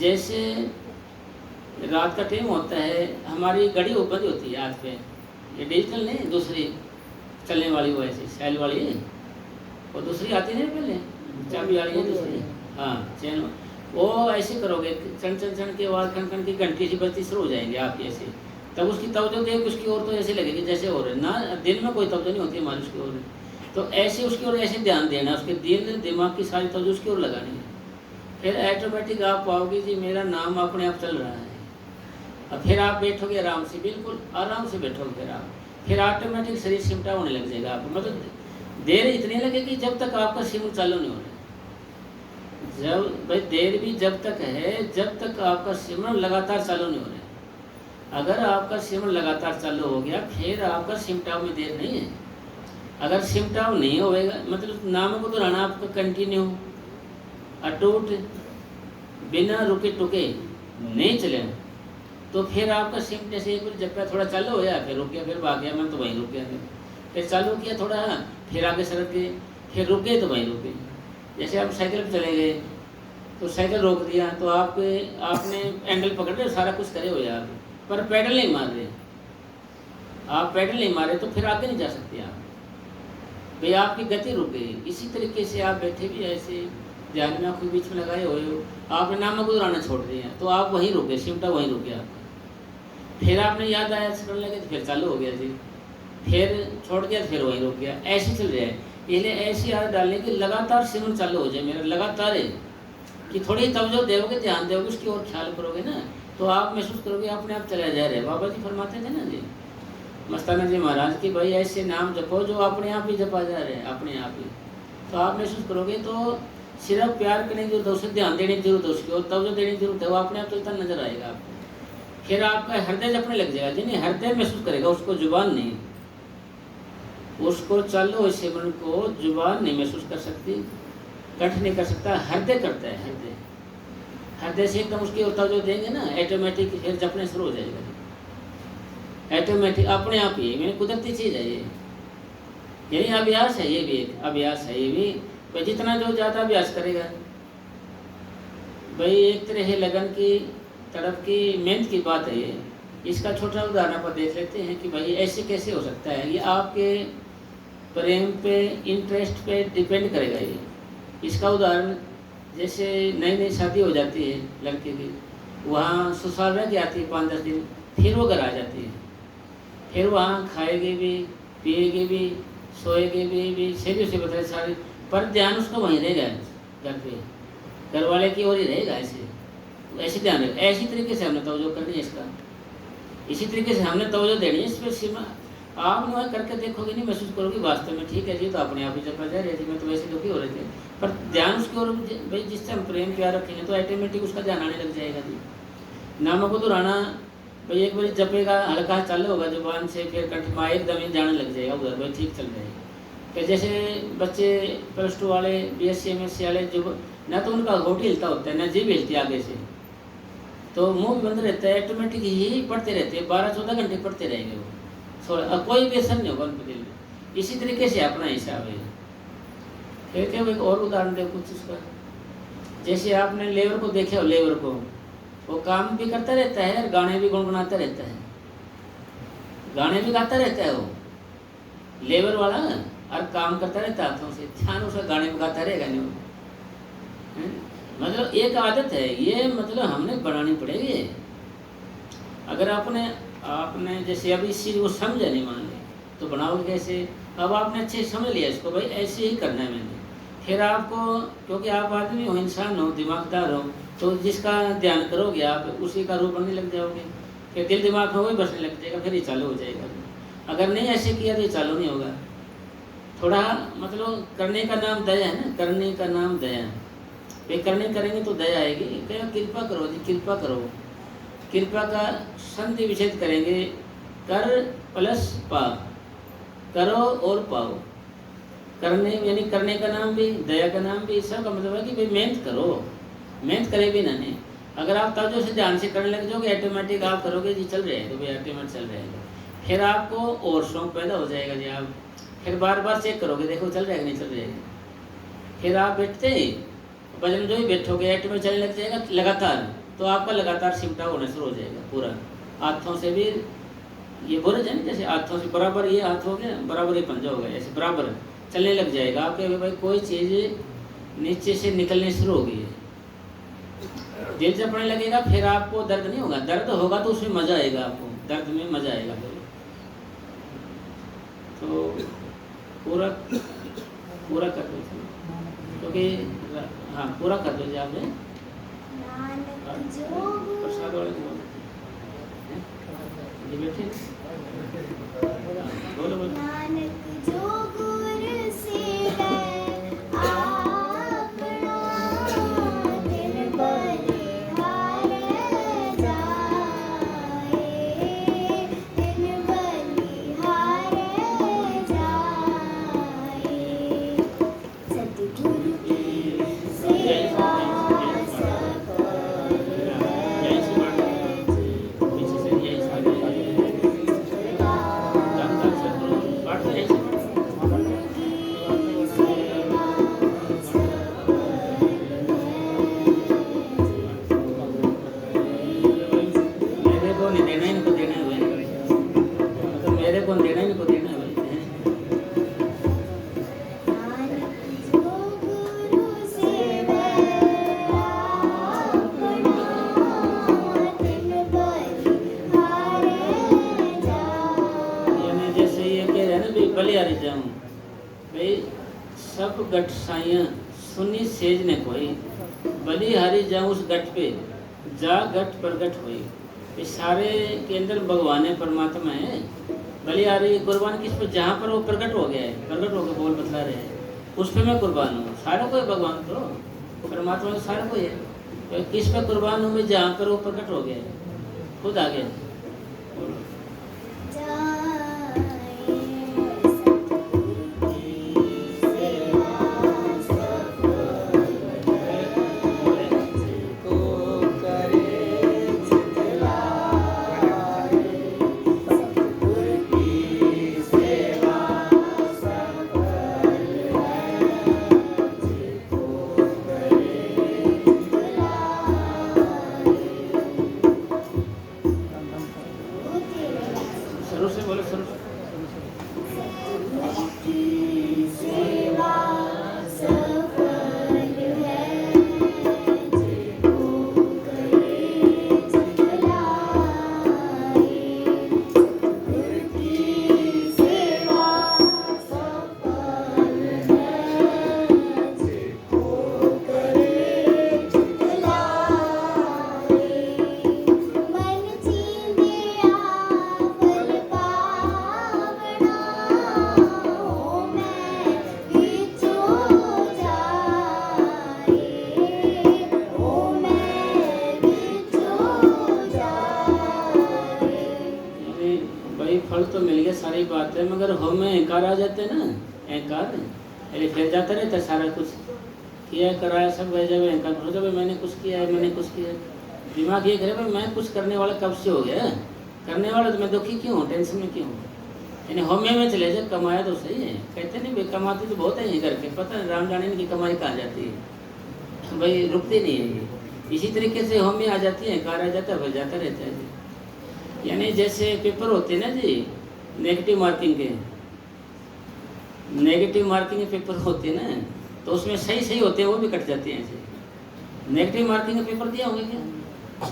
जैसे रात का टाइम होता है, हमारी घड़ी बंद होती है हाथ पे, ये डिजिटल नहीं, दूसरी चलने वाली वो ऐसी सेल वाली है, वो दूसरी आती नहीं पहले चाबी वाली है दूसरी, हाँ चैन, वो ऐसे करोगे चन चन चन की आवाज़, खन खन की घंटी सी बजती शुरू हो जाएंगे आप ऐसे, तब उसकी तवज्जो देख उसकी ओर तो ऐसे लगेगी जैसे हो रहे ना, दिन में कोई तवज्जो नहीं होती हमारी उसकी ओर, तो ऐसे उसकी ओर ऐसे ध्यान देना, उसके दिल दिमाग की सारी तवज्जो उसकी ओर लगानी है। फिर ऑटोमेटिक आप पाओगे जी मेरा नाम अपने आप चल रहा है। अब फिर आप बैठोगे आराम से, बिल्कुल आराम से बैठोगे फिर ऑटोमेटिक शरीर सिमटा होने लग जाएगा आपको, मतलब देर इतनी लगेगी जब तक आपका सिमट चालू नहीं हो रहा। जब भाई देर भी जब तक है जब तक आपका सिमरन लगातार चालू नहीं हो रहा। अगर आपका सिमरन लगातार चालू हो गया फिर आपका सिमटाव में देर नहीं है। अगर सिमटाव नहीं होएगा, मतलब नाम को दोहराना आपका कंटिन्यू अटूट बिना रुके टुके नहीं चले, तो फिर आपका सिम जैसे एक बार जब थोड़ा चालू हो गया फिर रुक गया, फिर भाग गया मैं तो वहीं रुक गया, फिर चालू किया थोड़ा फिर आगे सड़क गए, फिर रुक गए तो वहीं रुक गए। जैसे आप साइकिल पर चले गए तो साइकिल रोक दिया तो आपने हैंडल पकड़ रहे सारा कुछ करे हो यार, पर पैडल नहीं मार रहे, आप पैडल नहीं मारे तो फिर आगे नहीं जा सकते आप, भाई आपकी गति रुक गई। इसी तरीके से आप बैठे भी ऐसे ध्यान में आपके बीच में लगाए हुए हो, आपने नाम को दोहराना छोड़ दिया तो आप वहीं रुक गए, सिमटा वहीं रुक गया आपका, फिर आपने याद आया करने लगे तो फिर चालू हो गया जी, फिर छोड़ दिया फिर वहीं रुक गया, ऐसे चल रहा है। इसलिए ऐसी याद डालने की लगातार सिमरन चालू हो जाए मेरा, लगातार है कि थोड़ी तवज्जो दोगे, ध्यान दोगे, उसकी ओर ख्याल करोगे ना, तो आप महसूस करोगे अपने आप चला जा रहा है। बाबा जी फरमाते थे ना जी, मस्ताना जी महाराज की, भाई ऐसे नाम जपो जो अपने आप ही जपा जा रहे हैं अपने आप ही, तो आप महसूस करोगे तो सिर्फ प्यार करने की जरूरत है, उसे ध्यान देने की जरूरत है, उसकी और तवज्जो देने की जरूरत है, वो अपने आप चलता नजर आएगा आपको। फिर आपका हृदय जपने लग जाएगा, जिन्हें हृदय महसूस करेगा उसको जुबान नहीं, उसको चालो इस सिमरन को जुबान नहीं महसूस कर सकती, कंठ नहीं कर सकता, हृदय करता है, हृदय हृदय से एकदम उसकी तवज्जो देंगे ना ऑटोमेटिक फिर जपने शुरू हो जाएगा, ऑटोमेटिक अपने आप ही, मैंने कुदरती चीज़ है ये, यही अभ्यास है, ये भी एक अभ्यास है, ये भी भाई जितना जो ज़्यादा अभ्यास करेगा, भाई एक तरह है लगन की तड़प की मेहनत की बात है ये। इसका छोटा उदाहरण आप देख लेते हैं कि भाई ऐसे कैसे हो सकता है, ये आपके प्रेम पे इंटरेस्ट पे डिपेंड करेगा ये। इसका उदाहरण जैसे नई नई शादी हो जाती है लड़के की, वहाँ ससुराल रह के आती है 5-10 दिन, फिर वो घर आ जाती है, फिर वहाँ खाएगी भी पिएगी भी सोएगी भी सभी उसे बताए सारे, पर ध्यान उसका वहीं रहेगा घर पे, घर वाले की ओर ही रहेगा, ऐसे ध्यान रहेगा। ऐसी तरीके से हमने तवज्जो करनी है इसका, इसी तरीके से हमने तवज्जो देनी है इस पर। सीमा आप वहाँ करके देखोगे नहीं, महसूस करोगे वास्तव में ठीक है जी, तो अपने आप ही जपा जा रही थी, मैं तो वैसे दुखी हो रहे थे, पर ध्यान उसकी ओर भाई जिससे हम प्रेम प्यार रखेंगे तो ऑटोमेटिक उसका ध्यान आने लग जाएगा जी। नामों को दोहराना भाई एक बार जपेगा हल्का चालू होगा जुबान से, फिर कंठ में एकदम ही जाने लग जाएगा उधर, भाई ठीक चल जाएगा। फिर जैसे बच्चे +2 वाले BSc MSc वाले जो ना तो उनका होठ हिलता होता है ना जीभ हिलती आगे से, तो मुंह बंद रहता है, ऑटोमेटिक ही पढ़ते रहते हैं, 12-14 घंटे पढ़ते रहेंगे वो, कोई भी असर नहीं होगा उनके दिल में। इसी तरीके से अपना हिसाब है। फिर क्या एक और उदाहरण दे कुछ उसका, जैसे आपने लेबर को देखे हो, लेबर को वो काम भी करता रहता है और गाने भी गुनगुनाता रहता है, गाने भी गाता रहता है वो लेबर वाला, और काम करता रहता है हाथों से, ध्यान उसका गाने में गाता रहेगा नहीं वो। मतलब एक आदत है ये, मतलब हमने बनानी पड़ेगी। अगर आपने जैसे अभी इस चीज़ को समझा नहीं मान ली तो बनाओगे कैसे? अब आपने अच्छे से समझ लिया इसको, भाई ऐसे ही करना है मैंने। फिर आपको, क्योंकि आप आदमी हो, इंसान हो, दिमागदार हो, तो जिसका ध्यान करोगे आप उसी का रूप बनने लग जाओगे। फिर दिल दिमाग में वही बसने लग जाएगा, फिर ये चालू हो जाएगा। अगर नहीं ऐसे किया तो ये चालू नहीं होगा। थोड़ा मतलब करने का नाम दया है ना, करने का नाम दया है। वे करने करेंगे तो दया आएगी। क्या कृपा करो जी, कृपा करो। कृपा का संधि विच्छेद करेंगे, कर प्लस पा, करो और पाओ। करने यानी करने का नाम भी, दया का नाम भी, सब का मतलब है कि भाई मेहनत करो। मेहनत करे भी ना नहीं, अगर आप तवज्जो से ध्यान से करने लग जाओगे, ऑटोमेटिक आप करोगे जी, चल रहे हैं तो भाई ऑटोमेटिक चल रहे हैं। फिर आपको और शौक पैदा हो जाएगा जी। आप फिर बार बार चेक करोगे, देखो चल रहा है कि नहीं चल रहा है। फिर आप बैठते ही भजन जो ही बैठोगे ऑटोमेटिक चलने लग जाएगा लगातार, तो आपका लगातार सिमटा होना शुरू हो जाएगा पूरा। हाथों से भी ये बोले जाए जैसे हाथों से बराबर ये हाथ हो गया, बराबर ये पंजा हो गया, ऐसे बराबर चलने लग जाएगा आपके। भाई कोई चीज़ नीचे से निकलने शुरू होगी, दिल से पड़ने लगेगा, फिर आपको दर्द नहीं होगा। दर्द होगा तो उसमें मजा आएगा, आपको दर्द में मजा आएगा। तो पूरा पूरा कर दो, क्योंकि हाँ पूरा कर दो जी आपने। प्रसाद वाले को जी बैठे बोलो बोलो। नानक जो गुर सिलै आपना, दिन बलिहारै जाए, दिन बलिहारै जाए। सतगुरु की सेवा सफल है, पीछे से यही सारे बलिहारी जाऊं भाई, सब गट साइया सुनी सेज ने कोई, बलिहारी जाऊं उस गट पे, जा गट प्रगट हुई। ये सारे के अंदर भगवान है, परमात्मा है। बलिहारी कुर्बान किस पे, जहाँ पर वो प्रकट हो गया है, प्रकट होकर बोल बतला रहे हैं, उस पर मैं कुर्बान हूँ। सारों को भगवान करो, परमात्मा तो सारों को है, तो किस पे कुर्बान हूँ मैं, जहाँ पर वो प्रकट हो गया है, खुद आ गया। शुरू से बोलो, शुरू से। सेवा सफल है, जिको करे चितलाए। सतगुरु की सेवा सफल है, जिको करे चितलाए। मन चींदिया फल पावना, हो मैं विचो जाए, हो मैं विचो जाए। यानी भाई फल तो मिल गया, सारी बात है, मगर हम में अहंकार आ जाते ना, अहंकार अरे फिर जाता रहता सारा कुछ किया कराया सब वह जब अहंकार सोचा भाई मैंने कुछ किया है, मैंने कुछ किया है। दिमाग ये करे भाई मैं कुछ करने वाला कब से हो गया, करने वाला तो मैं दुखी क्यों हूँ, टेंशन में क्यों हूँ। यानी होमे में चले जाए, कमाया तो सही है, कहते नहीं भाई कमाते तो बहुत है ये करके, पता है राम जाने की कमाई कहाँ जाती है भाई, रुकती नहीं है ये। इसी तरीके से होमे आ जाती है, कार आ जाता है, फिर जाता रहता है जी। यानी जैसे पेपर होते हैं ना जी, नेगेटिव मार्किंग के, नेगेटिव मार्किंग के पेपर होते हैं ना, तो उसमें सही सही होते हैं वो भी कट जाते हैं ऐसे। नेगेटिव मार्किंग के पेपर दिया होंगे क्या,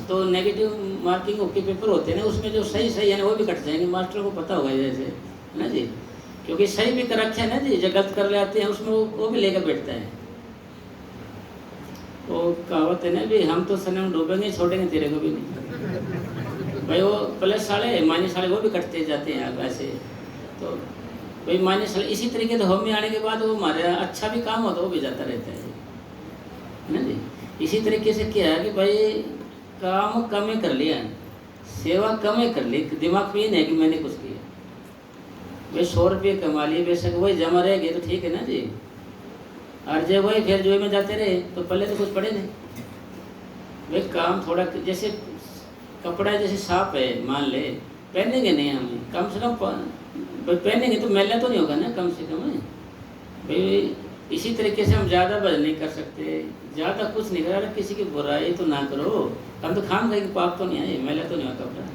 तो नेगेटिव मार्किंग के पेपर होते हैं ना, उसमें जो सही सही है ना वो भी कट जाएंगे, मास्टर को पता होगा जैसे है ना जी। क्योंकि सही भी कर रखे हैं ना जी, जो गलत कर ले आते हैं उसमें वो भी लेकर बैठते हैं। वो कहावत है ना भी, हम तो सनम डूबेंगे छोड़ेंगे तेरे को भी नहीं। भाई वो प्लस वाले माइनस वाले वो भी कटते जाते हैं वैसे। तो भाई माइनस वाले इसी तरीके से होम में आने के बाद वो हमारे अच्छा भी काम होता है वो भी जाता रहता है ना जी। इसी तरीके से क्या है कि भाई काम कम ही कर लिया, सेवा कम ही कर ली, दिमाग में ये नहीं कि मैंने कुछ किया। भाई 100 रुपये कमा लिए, बेशक वही जमा रह गए तो ठीक है ना जी। और जब वही फिर जो में जाते रहे तो पहले तो कुछ पड़े नहीं। भाई काम थोड़ा, जैसे कपड़ा जैसे साफ है मान ले, पहनेंगे नहीं हम, कम से कम पहनेंगे तो मैला तो नहीं होगा ना कम से कम। भाई इसी तरीके से हम ज़्यादा भजन नहीं कर सकते, ज़्यादा कुछ नहीं करा, किसी की बुराई तो ना करो, हम तो खाम खाए कि पाप तो नहीं आए, मैला तो नहीं हुआ कपड़ा।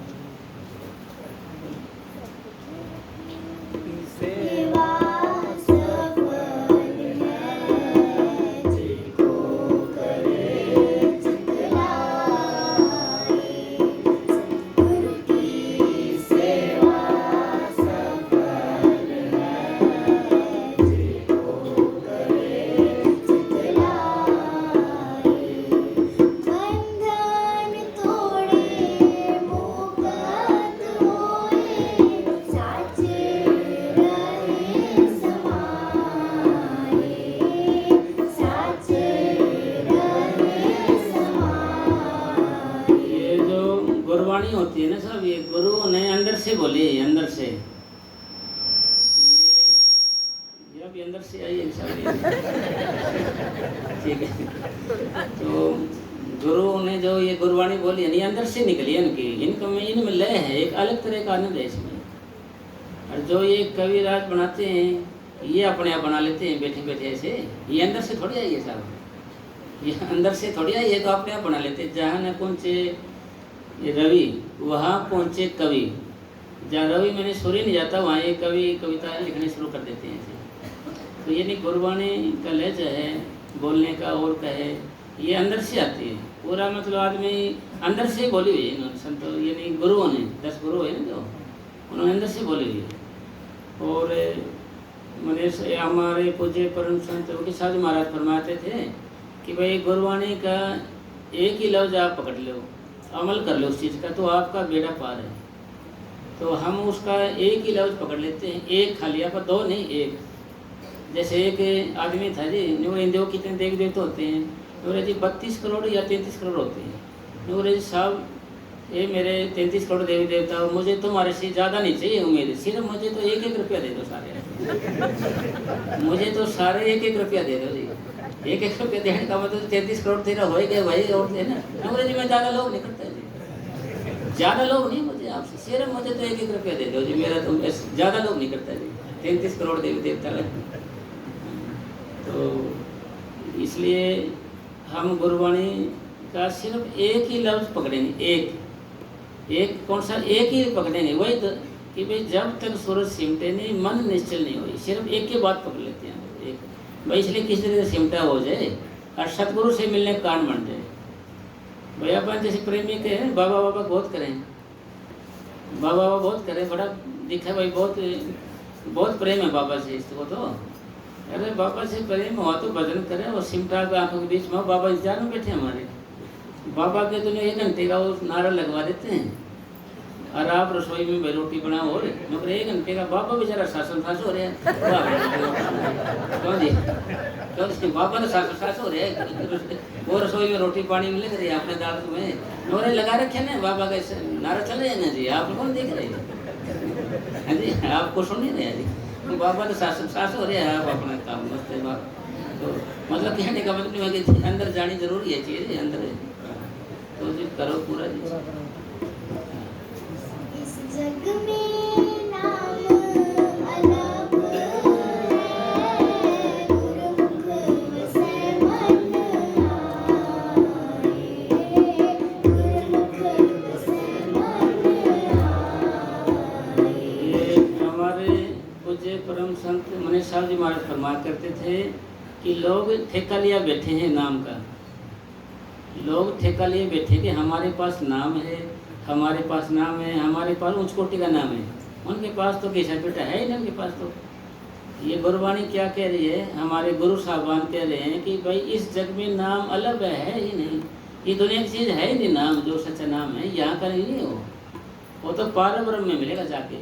गुरबाणी होती है ना साहब, ये गुरु ने अंदर से बोली, अंदर से ये अभी अंदर से आई है साहब। ठीक है, तो गुरु ने जो ये गुरबाणी बोली है, ये अंदर से निकली है इनकी, इनमें लय है, एक अलग तरह का आनंद है इसमें। और जो ये कविराज बनाते हैं ये अपने आप बना लेते हैं बैठे बैठे ऐसे, ये अंदर से थोड़ी आई है साहब, ये अंदर से थोड़ी आई है, तो अपने आप बना लेते हैं। जहाँ न पहुँचे ये रवि वहाँ पहुँचे कवि, जहाँ रवि मैंने सूर्य नहीं जाता वहाँ ये कवि कविता लिखने शुरू कर देते हैं ऐसे। तो ये नहीं गुरबाणी का लहजा है बोलने का और का है, ये अंदर से आती है पूरा, मतलब आदमी अंदर से बोली हुई है इन्होंने संत, ये नहीं गुरुओं ने 10 गुरु है ना जो, उन्होंने अंदर से बोली हुई है। और मैंने हमारे पूज्य परम संत योगी साहब जी महाराज फरमाते थे कि भाई गुरबाणी का एक ही लफ्ज आप पकड़ लो, अमल कर लो उस चीज़ का, तो आपका बेड़ा पार है। तो हम उसका एक ही लफ्ज पकड़ लेते हैं, एक खा लिया पर 2 नहीं, एक। जैसे एक आदमी था जी, नूर हिंदुओं कितने देवी देवते होते हैं, नूर जी 32 करोड़ या 33 करोड़ होते हैं। नूर जी साहब ये मेरे 33 करोड़ देवी देवता, मुझे तुम्हारे से ज़्यादा नहीं चाहिए उम्मीद, सिर्फ मुझे तो 1-1 रुपया दे दो सारे, मुझे तो सारे 1-1 रुपया दे दो जी। 1-1 रुपया देने का मतलब 33 करोड़ तेरा हो गए भाई, और थे ना। अंग्रेजी में ज़्यादा लोग नहीं करते जी, ज़्यादा लोग नहीं मुझे आपसे, सिर्फ मुझे तो 1-1 रुपया दे दो जी, मेरा तो ज़्यादा लोग नहीं करता जी, 33 करोड़ देवी देवता है। तो इसलिए हम गुरबाणी का सिर्फ एक ही लफ्ज़ पकड़ेंगे, एक कौन सा, एक ही पकड़ेंगे, वही तो कि भाई जब तक सूरज सिमटे नहीं मन निश्चल नहीं हुई, सिर्फ एक ही बात पकड़ लेते हैं एक भाई, इसलिए किसी तरह से सिमटा हो जाए और सतगुरु से मिलने का कारण बन जाए। भाई अपन जैसे प्रेमी के हैं, बाबा बाबा बहुत करें, बाबा बाबा बहुत करें, बड़ा दिखा भाई, बहुत प्रेम है बाबा से इसको, तो अरे बाबा से प्रेम हुआ तो भजन करे, और सिमटा के आंखों के बीच में बाबा इंतजार में बैठे हमारे, बाबा के तो 1 घंटे का वो नारा लगवा देते हैं, और आप रसोई में भाई रोटी बनाओ, और मगर 1 घंटे का बाबा बेचारा शासन फास हो रहे हैं। क्यों जी, क्यों बाबा ने शासन फास हो रहे हैं, वो रसोई में रोटी पानी में लग रही है, अपने दाल में नोरे लगा रखे ना, बाबा का नारा चल रहे हैं ना जी, आप कौन देख रहे हैं जी, आपको सुन नहीं रहे जी, तो बाबा तो शासन फास हो रहे हैं, आप अपना काम मस्त है बाप। तो मतलब कहने का मतलब नहीं है कि अंदर जानी जरूरी है चीज़, अंदर तो जी करो पूरा जी। जग में नाम अलग है, गुरुमुख वसै मन आए, गुरुमुख वसै मन आए। ये हमारे पूज्य परम संत मनीष साहब जी महाराज फरमाया करते थे कि लोग ठेका लिया बैठे हैं नाम का, लोग ठेका लिए बैठे कि हमारे पास नाम है, हमारे पास नाम है, हमारे पास उच्च कोटि का नाम है, उनके पास तो कैसा बेटा है ही नहीं, उनके पास तो ये गुरबाणी क्या कह रही है, हमारे गुरु साहबान कह रहे हैं कि भाई इस जग में नाम अलग है ही नहीं, ये दुनिया की चीज़ है ही नहीं। नाम जो सच्चा नाम है यहाँ का नहीं हो, वो तो पारब्रह्म में मिलेगा जाके,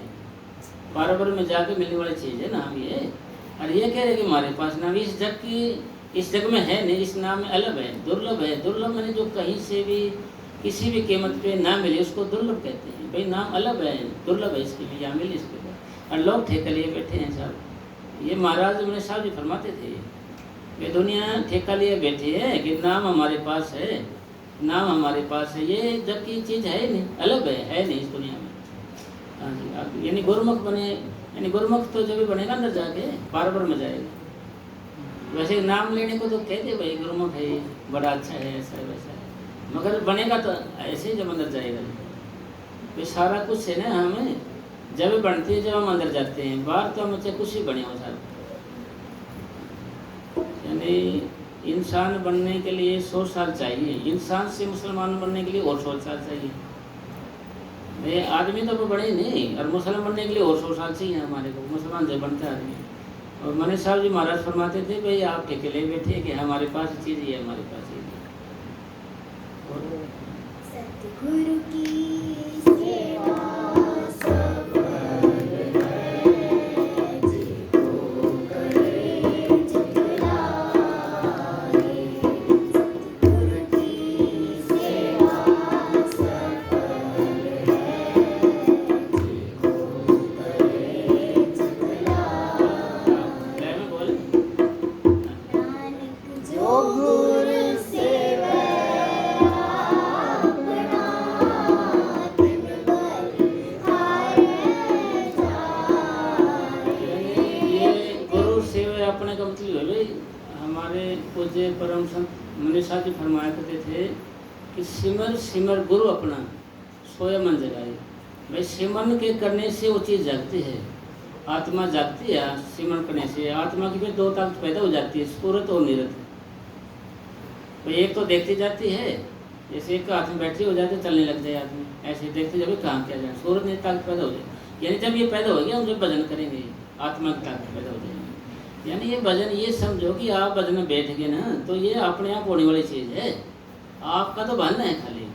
पारब्रह्म में जाके मिलने वाली चीज़ है नाम ये। और ये कह रहे कि हमारे पास नाम इस जग की, इस जग में है नहीं, इस नाम में अलग है, दुर्लभ है। दुर्लभ मैंने जो कहीं से भी किसी भी कीमत पे ना मिले उसको दुर्लभ कहते हैं। भाई नाम अलग है, दुर्लभ है, इसके लिए यहाँ मिले इसके लिए। और लोग ठेका लिए बैठे हैं साहब, ये महाराज मेरे साहब जी फरमाते थे, ये दुनिया ठेका लिए बैठी है कि नाम हमारे पास है, नाम हमारे पास है। ये जब की चीज़ है नहीं, अलग है नहीं इस दुनिया में। हाँ जी, आप यानी गुरुमुख बने, यानी गुरुमुख तो जब भी बनेगा अंदर जाके पारब्रह्म में जाएगा। वैसे नाम लेने को तो कहते भाई गुरुमुख है, बड़ा अच्छा है, ऐसा है वैसा है, मगर बनेगा तो ऐसे ही जब अंदर जाएगा। तो सारा कुछ है ना, हमें जब बनती है जब हम अंदर जाते हैं, बाहर तो हम चाहे कुछ ही बने हो सर। यानी इंसान बनने के लिए 100 साल चाहिए, इंसान से मुसलमान बनने के लिए और 100 साल चाहिए। ये आदमी तो बड़े नहीं, और मुसलमान बनने के लिए और 100 साल चाहिए हमारे को, मुसलमान जब बनता है आदमी। और मनीष साहब जी महाराज फरमाते थे भाई आप ठेके ले बैठे कि हमारे पास चीज़ ही है, हमारे पास ही सतगुरु की सेवा परम संत मनीषा जी फरमाया करते थे कि सिमर सिमर गुरु अपना सोया मन जगाए। भाई सिमरन के करने से वो चीज़ जागती है, आत्मा जागती है। सिमरन करने से आत्मा की फिर दो ताकत पैदा हो जाती है, स्फुरत और निरत। तो एक तो देखती जाती है, जैसे एक हाथ में बैटरी हो जाती है, चलने लग जाए आदमी, ऐसे देखते जब काम किया जाए स्फुरत निरत ताकत पैदा हो जाए। यानी जब ये पैदा हो गया हम जब भजन करेंगे आत्मा की ताकत पैदा हो जाएगी। यानी ये भजन, ये समझो कि आप भजन में बैठ गए ना, तो ये अपने आप होने वाली चीज़ है। आपका तो बनना है खाली,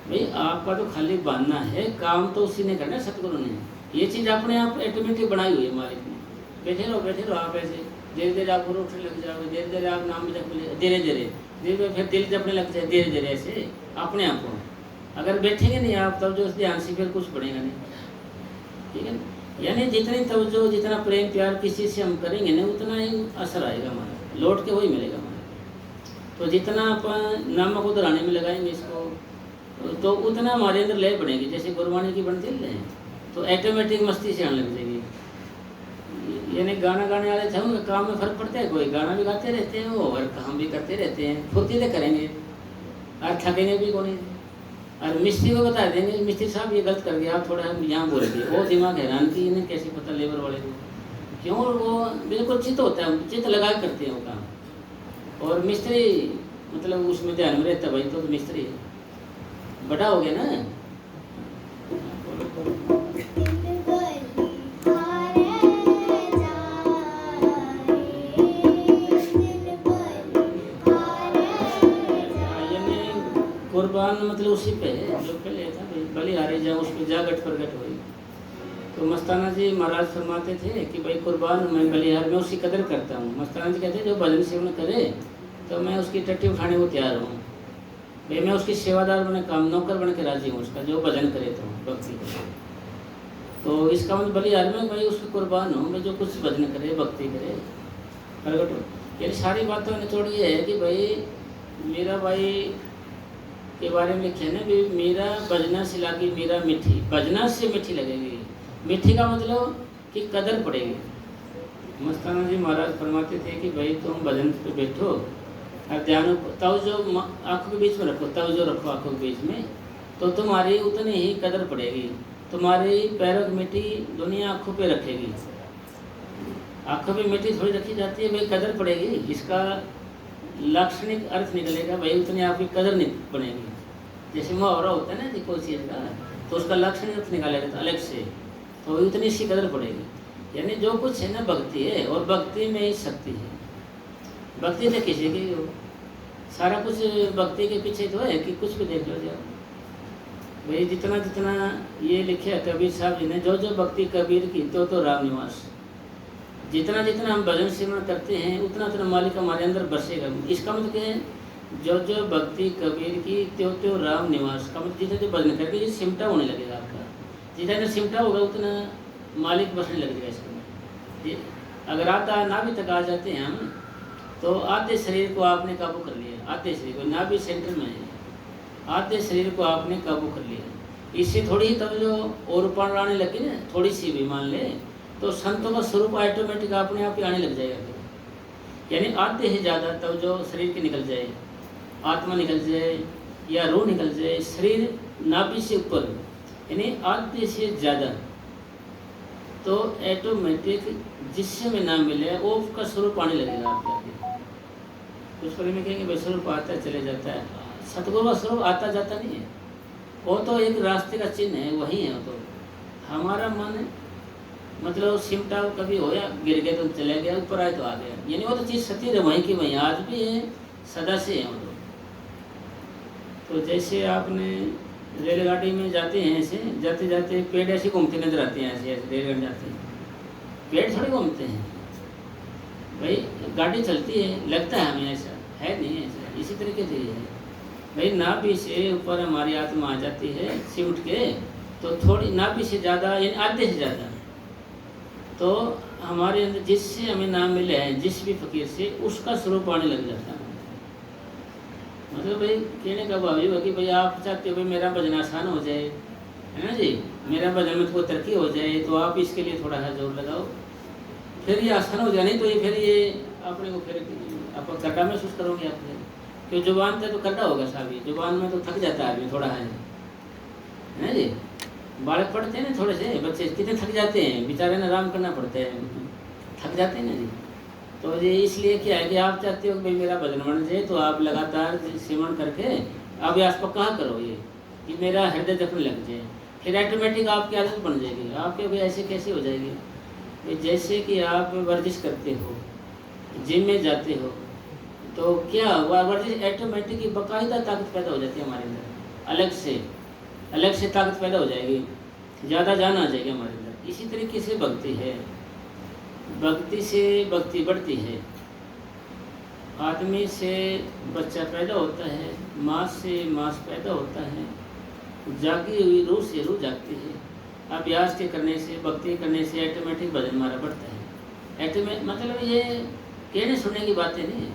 भाई आपका तो खाली बनना है, काम तो उसी ने करना है, सतगुरु ने। ये चीज़ अपने आप ऑटोमेटिक बनाई हुई है मालिक ने। बैठे रहो आप ऐसे, धीरे धीरे आप उठने लग जाओगे, धीरे धीरे आप नाम जप ले, धीरे धीरे धीरे फिर दिल जपने लग जाए, धीरे धीरे ऐसे अपने आप को। अगर बैठेंगे नहीं आप तब जो उस ध्यान से फिर कुछ बढ़ेगा नहीं, ठीक है। यानी जितनी तवज्जो, जितना प्रेम प्यार किसी से हम करेंगे ना, उतना ही असर आएगा हमारा, लौट के वही मिलेगा हमारा। तो जितना अपन नमक उधराने में लगाएंगे इसको, तो उतना हमारे अंदर लय बढ़ेगी। जैसे गुरबाणी की बनती है तो ऑटोमेटिक मस्ती से आने लग जाएगी। यानी गाना गाने वाले थे उनके काम में फ़र्क पड़ता है, कोई गाना भी गाते रहते हैं वो, और काम भी करते रहते हैं, फुर्तीले करेंगे और थकेंगे भी कौन। और मिस्त्री को बता देंगे, मिस्त्री साहब ये गलत कर दिया, आप थोड़ा यहाँ बोल दिए, वो दिमाग हैरान की इन्हें कैसे पता लेबर वाले को, क्यों वो बिल्कुल चित्त होता है, चित्त लगा करते हैं वो काम। और मिस्त्री मतलब उसमें ध्यान में रहता भाई, तो मिस्त्री बड़ा हो गया ना। कुर्बान मतलब उसी पे है जो पहले था भाई, बलिहारी जा उस पर जागट प्रगट हुई। तो मस्ताना जी महाराज फरमाते थे कि भाई कुर्बान मैं बलिहार में उसकी कदर करता हूँ। मस्ताना जी कहते हैं जो भजन सेवन करे तो मैं उसकी टट्टी उठाने को तैयार हूँ भाई, मैं उसकी सेवादार बने, काम नौकर बन के राजी हूँ उसका, जो भजन करे तो भक्ति करे। तो इसका मतलब बलिहार में भाई उसकी कुर्बान हूँ मैं, जो कुछ भजन करे भक्ति करे प्रगट हो। ये सारी बातों ने छोड़ ये है कि भाई मेरा भाई के बारे में लिखे ना भी, मेरा बजना से लागी मेरा मिठी, बजना से मीठी लगेगी। मीठी का मतलब कि कदर पड़ेगी। मस्ताना जी महाराज फरमाते थे कि भाई तुम भजन पे बैठो और ध्यान तव जो आँखों के बीच में रखो, तव जो रखो आँखों के बीच में, तो तुम्हारी उतनी ही कदर पड़ेगी। तुम्हारी पैरों की मिट्टी दुनिया आँखों पे रखेगी, आँखों पे मिट्टी थोड़ी रखी जाती है भाई, कदर पड़ेगी। इसका लाक्षणिक अर्थ निकलेगा भाई, उतनी आपकी कदर नहीं बनेगी। जैसे मुहावरा होता है ना कि कोई चीज़ का, तो उसका लाक्षणिक अर्थ निकालेगा तो अलग से, तो उतनी सी कदर पड़ेगी। यानी जो कुछ है ना भक्ति है, और भक्ति में ही शक्ति है। भक्ति तो किसी की हो, सारा कुछ भक्ति के पीछे तो है कि कुछ भी देख लो जाओ भाई। जितना जितना ये लिखे कबीर साहब जी ने, जो जो भक्ति कबीर की तो राम निवास। जितना जितना हम भजन सिमरन करते हैं उतना उतना मालिक हमारे अंदर बसेगा। इसका मतलब क्या है, जो जो भक्ति कबीर की त्यो राम निवास का मतलब जितना जो भजन करके ये सिमटा होने लगेगा आपका। जितना सिमटा होगा उतना मालिक बसने लगेगा इसका। ये अगर आधा नाभि तक आ जाते हैं हम, तो आधे शरीर को आपने काबू कर लिया। आधे शरीर को, नाभि सेंटर में है, आधे शरीर को आपने काबू कर लिया। इससे थोड़ी तब जो और ऊपर आने लगी ना, थोड़ी सी भी मान ले, तो संतों का स्वरूप ऑटोमेटिक अपने आप ही आने लग जाएगा फिर। यानी आधे से ज़्यादा तब जो शरीर की निकल जाए, आत्मा निकल जाए या रूह निकल जाए, शरीर नाभि से ऊपर, यानी आधे से ज़्यादा, तो ऑटोमेटिक जिससे में ना मिले वो उसका स्वरूप आने लगेगा आपके आगे। कुछ पर में कहेंगे भाई स्वरूप आता चले जाता है, सतगुरु का स्वरूप आता जाता नहीं है, वो तो एक रास्ते का चिन्ह है, वही है वो तो। हमारा मन मतलब सिमटा कभी होया, गिर गए तो चले गया, ऊपर आए तो आ गया, यानी वो तो चीज़ सती है, वहीं की वहीं आज भी है, सदा से है वो तो जैसे आपने रेलगाड़ी में जाते हैं, ऐसे जाते जाते पेड़ ऐसे घूमते नजर आते हैं, ऐसे ऐसे रेलगाड़ी जाते हैं, पेड़ थोड़े घूमते हैं भाई, गाड़ी चलती है, लगता है हमें ऐसा है नहीं ऐसा। इसी तरीके से है भाई, नाभि से ऊपर हमारी आत्मा आ जाती है सिमट के, तो थोड़ी नाभि से ज़्यादा यानी आधे से ज़्यादा, तो हमारे अंदर जिससे हमें नाम मिले हैं, जिस भी फकीर से, उसका स्वरूप आने लग जाता है। मतलब भाई कहने का भाव ये कि भाई आप चाहते हो भाई मेरा भजन आसान हो जाए, है ना जी, मेरा भजन में थोड़ी तरक्की हो जाए, तो आप इसके लिए थोड़ा सा जोर लगाओ, फिर ये आसान हो जाए। नहीं तो ये फिर ये अपने को फिर आप कड्डा महसूस करोगे आप, क्यों जुबान से तो कड्डा होगा साहब, जुबान में तो थक जाता है आदमी थोड़ा है ना जी। बालक पढ़ते हैं ना, थोड़े से बच्चे कितने थक जाते हैं बेचारे, ना आराम करना पड़ता है, थक जाते हैं ना जी। तो ये इसलिए क्या है कि आप चाहते हो कि भाई मेरा भजन बन जाए, तो आप लगातार सिमरन करके अभ्यास पक्का करो ये कि मेरा हृदय जखने लग जाए, फिर ऑटोमेटिक आपकी आदत बन जाएगी। आपके भाई ऐसे कैसे हो जाएगी, जैसे कि आप वर्जिश करते हो, जिम में जाते हो, तो क्या हुआ, वर्जिश ऑटोमेटिक ही बाकायदा ताकत पैदा हो जाती है हमारे अंदर, अलग से ताकत पैदा हो जाएगी, ज़्यादा जान आ जाएगी हमारे अंदर। इसी तरीके से भक्ति है, भक्ति से भक्ति बढ़ती है। आदमी से बच्चा पैदा होता है, माँ से मांस पैदा होता है, जागी हुई रूह से रूह जागती है। अभ्यास के करने से, भक्ति करने से ऑटोमेटिक भजन हमारा बढ़ता है। मतलब ये कहने सुनने की बातें नहीं है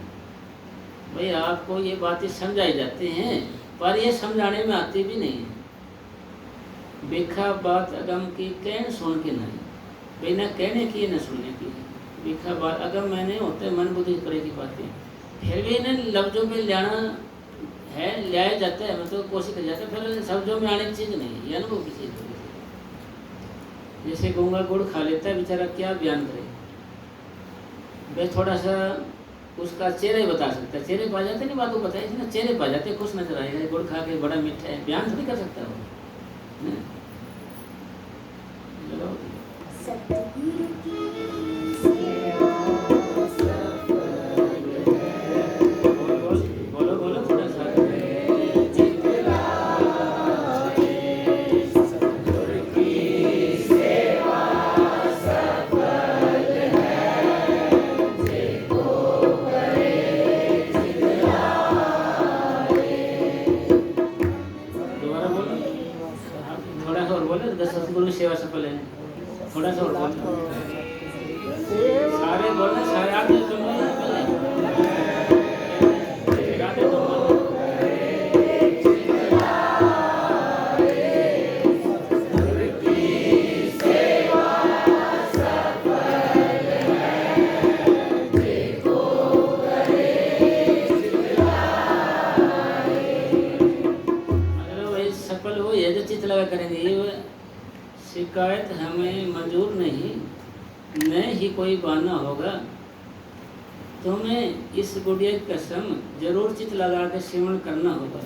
भाई, आपको ये बातें समझाई जाती हैं, पर ये समझाने में आती भी नहीं है। बेखा बात अगम की कहन सुन के नहीं, बिना कहने की न सुनने की। बेखा बात अगम मैंने होते मन बुद्धि करे की बातें, फिर भी इन्हें लफ्जों में लाना है, लाया जाता है, मतलब कोशिश कर जाता है, फिर शब्दों में आने की चीज़ नहीं है, ये अनुभव की चीज़ है। जैसे गूंगा गुड़ खा लेता है बेचारा, क्या बयान करे भाई, थोड़ा सा उसका चेहरे बता सकता है, चेहरे पा जाते नहीं, बात को बताए ना, चेहरे पा जाते, खुश नजर आएगा, गुड़ खा के बड़ा मीठा है, बयान थोड़ी कर सकता है वो। सतगुरु की सेवा सफल है। बोलो बोलो थोड़ा सा। सतगुरु की सेवा सफल है, देखो करे दोबारा बोलो, थोड़ा सा और बोलो, 10 सतगुरु की सेवा सफल है, थोड़ा सा और बोलो, सारे बोलना, सारे आगे तुम सफल हो ये जो चित लगा करेंगे, ये शिकायत हमें मंजूर नहीं, न ही कोई बहाना होगा। तुम्हें इस गुड़िया की कसम जरूर चित लगा के सिमरन करना होगा।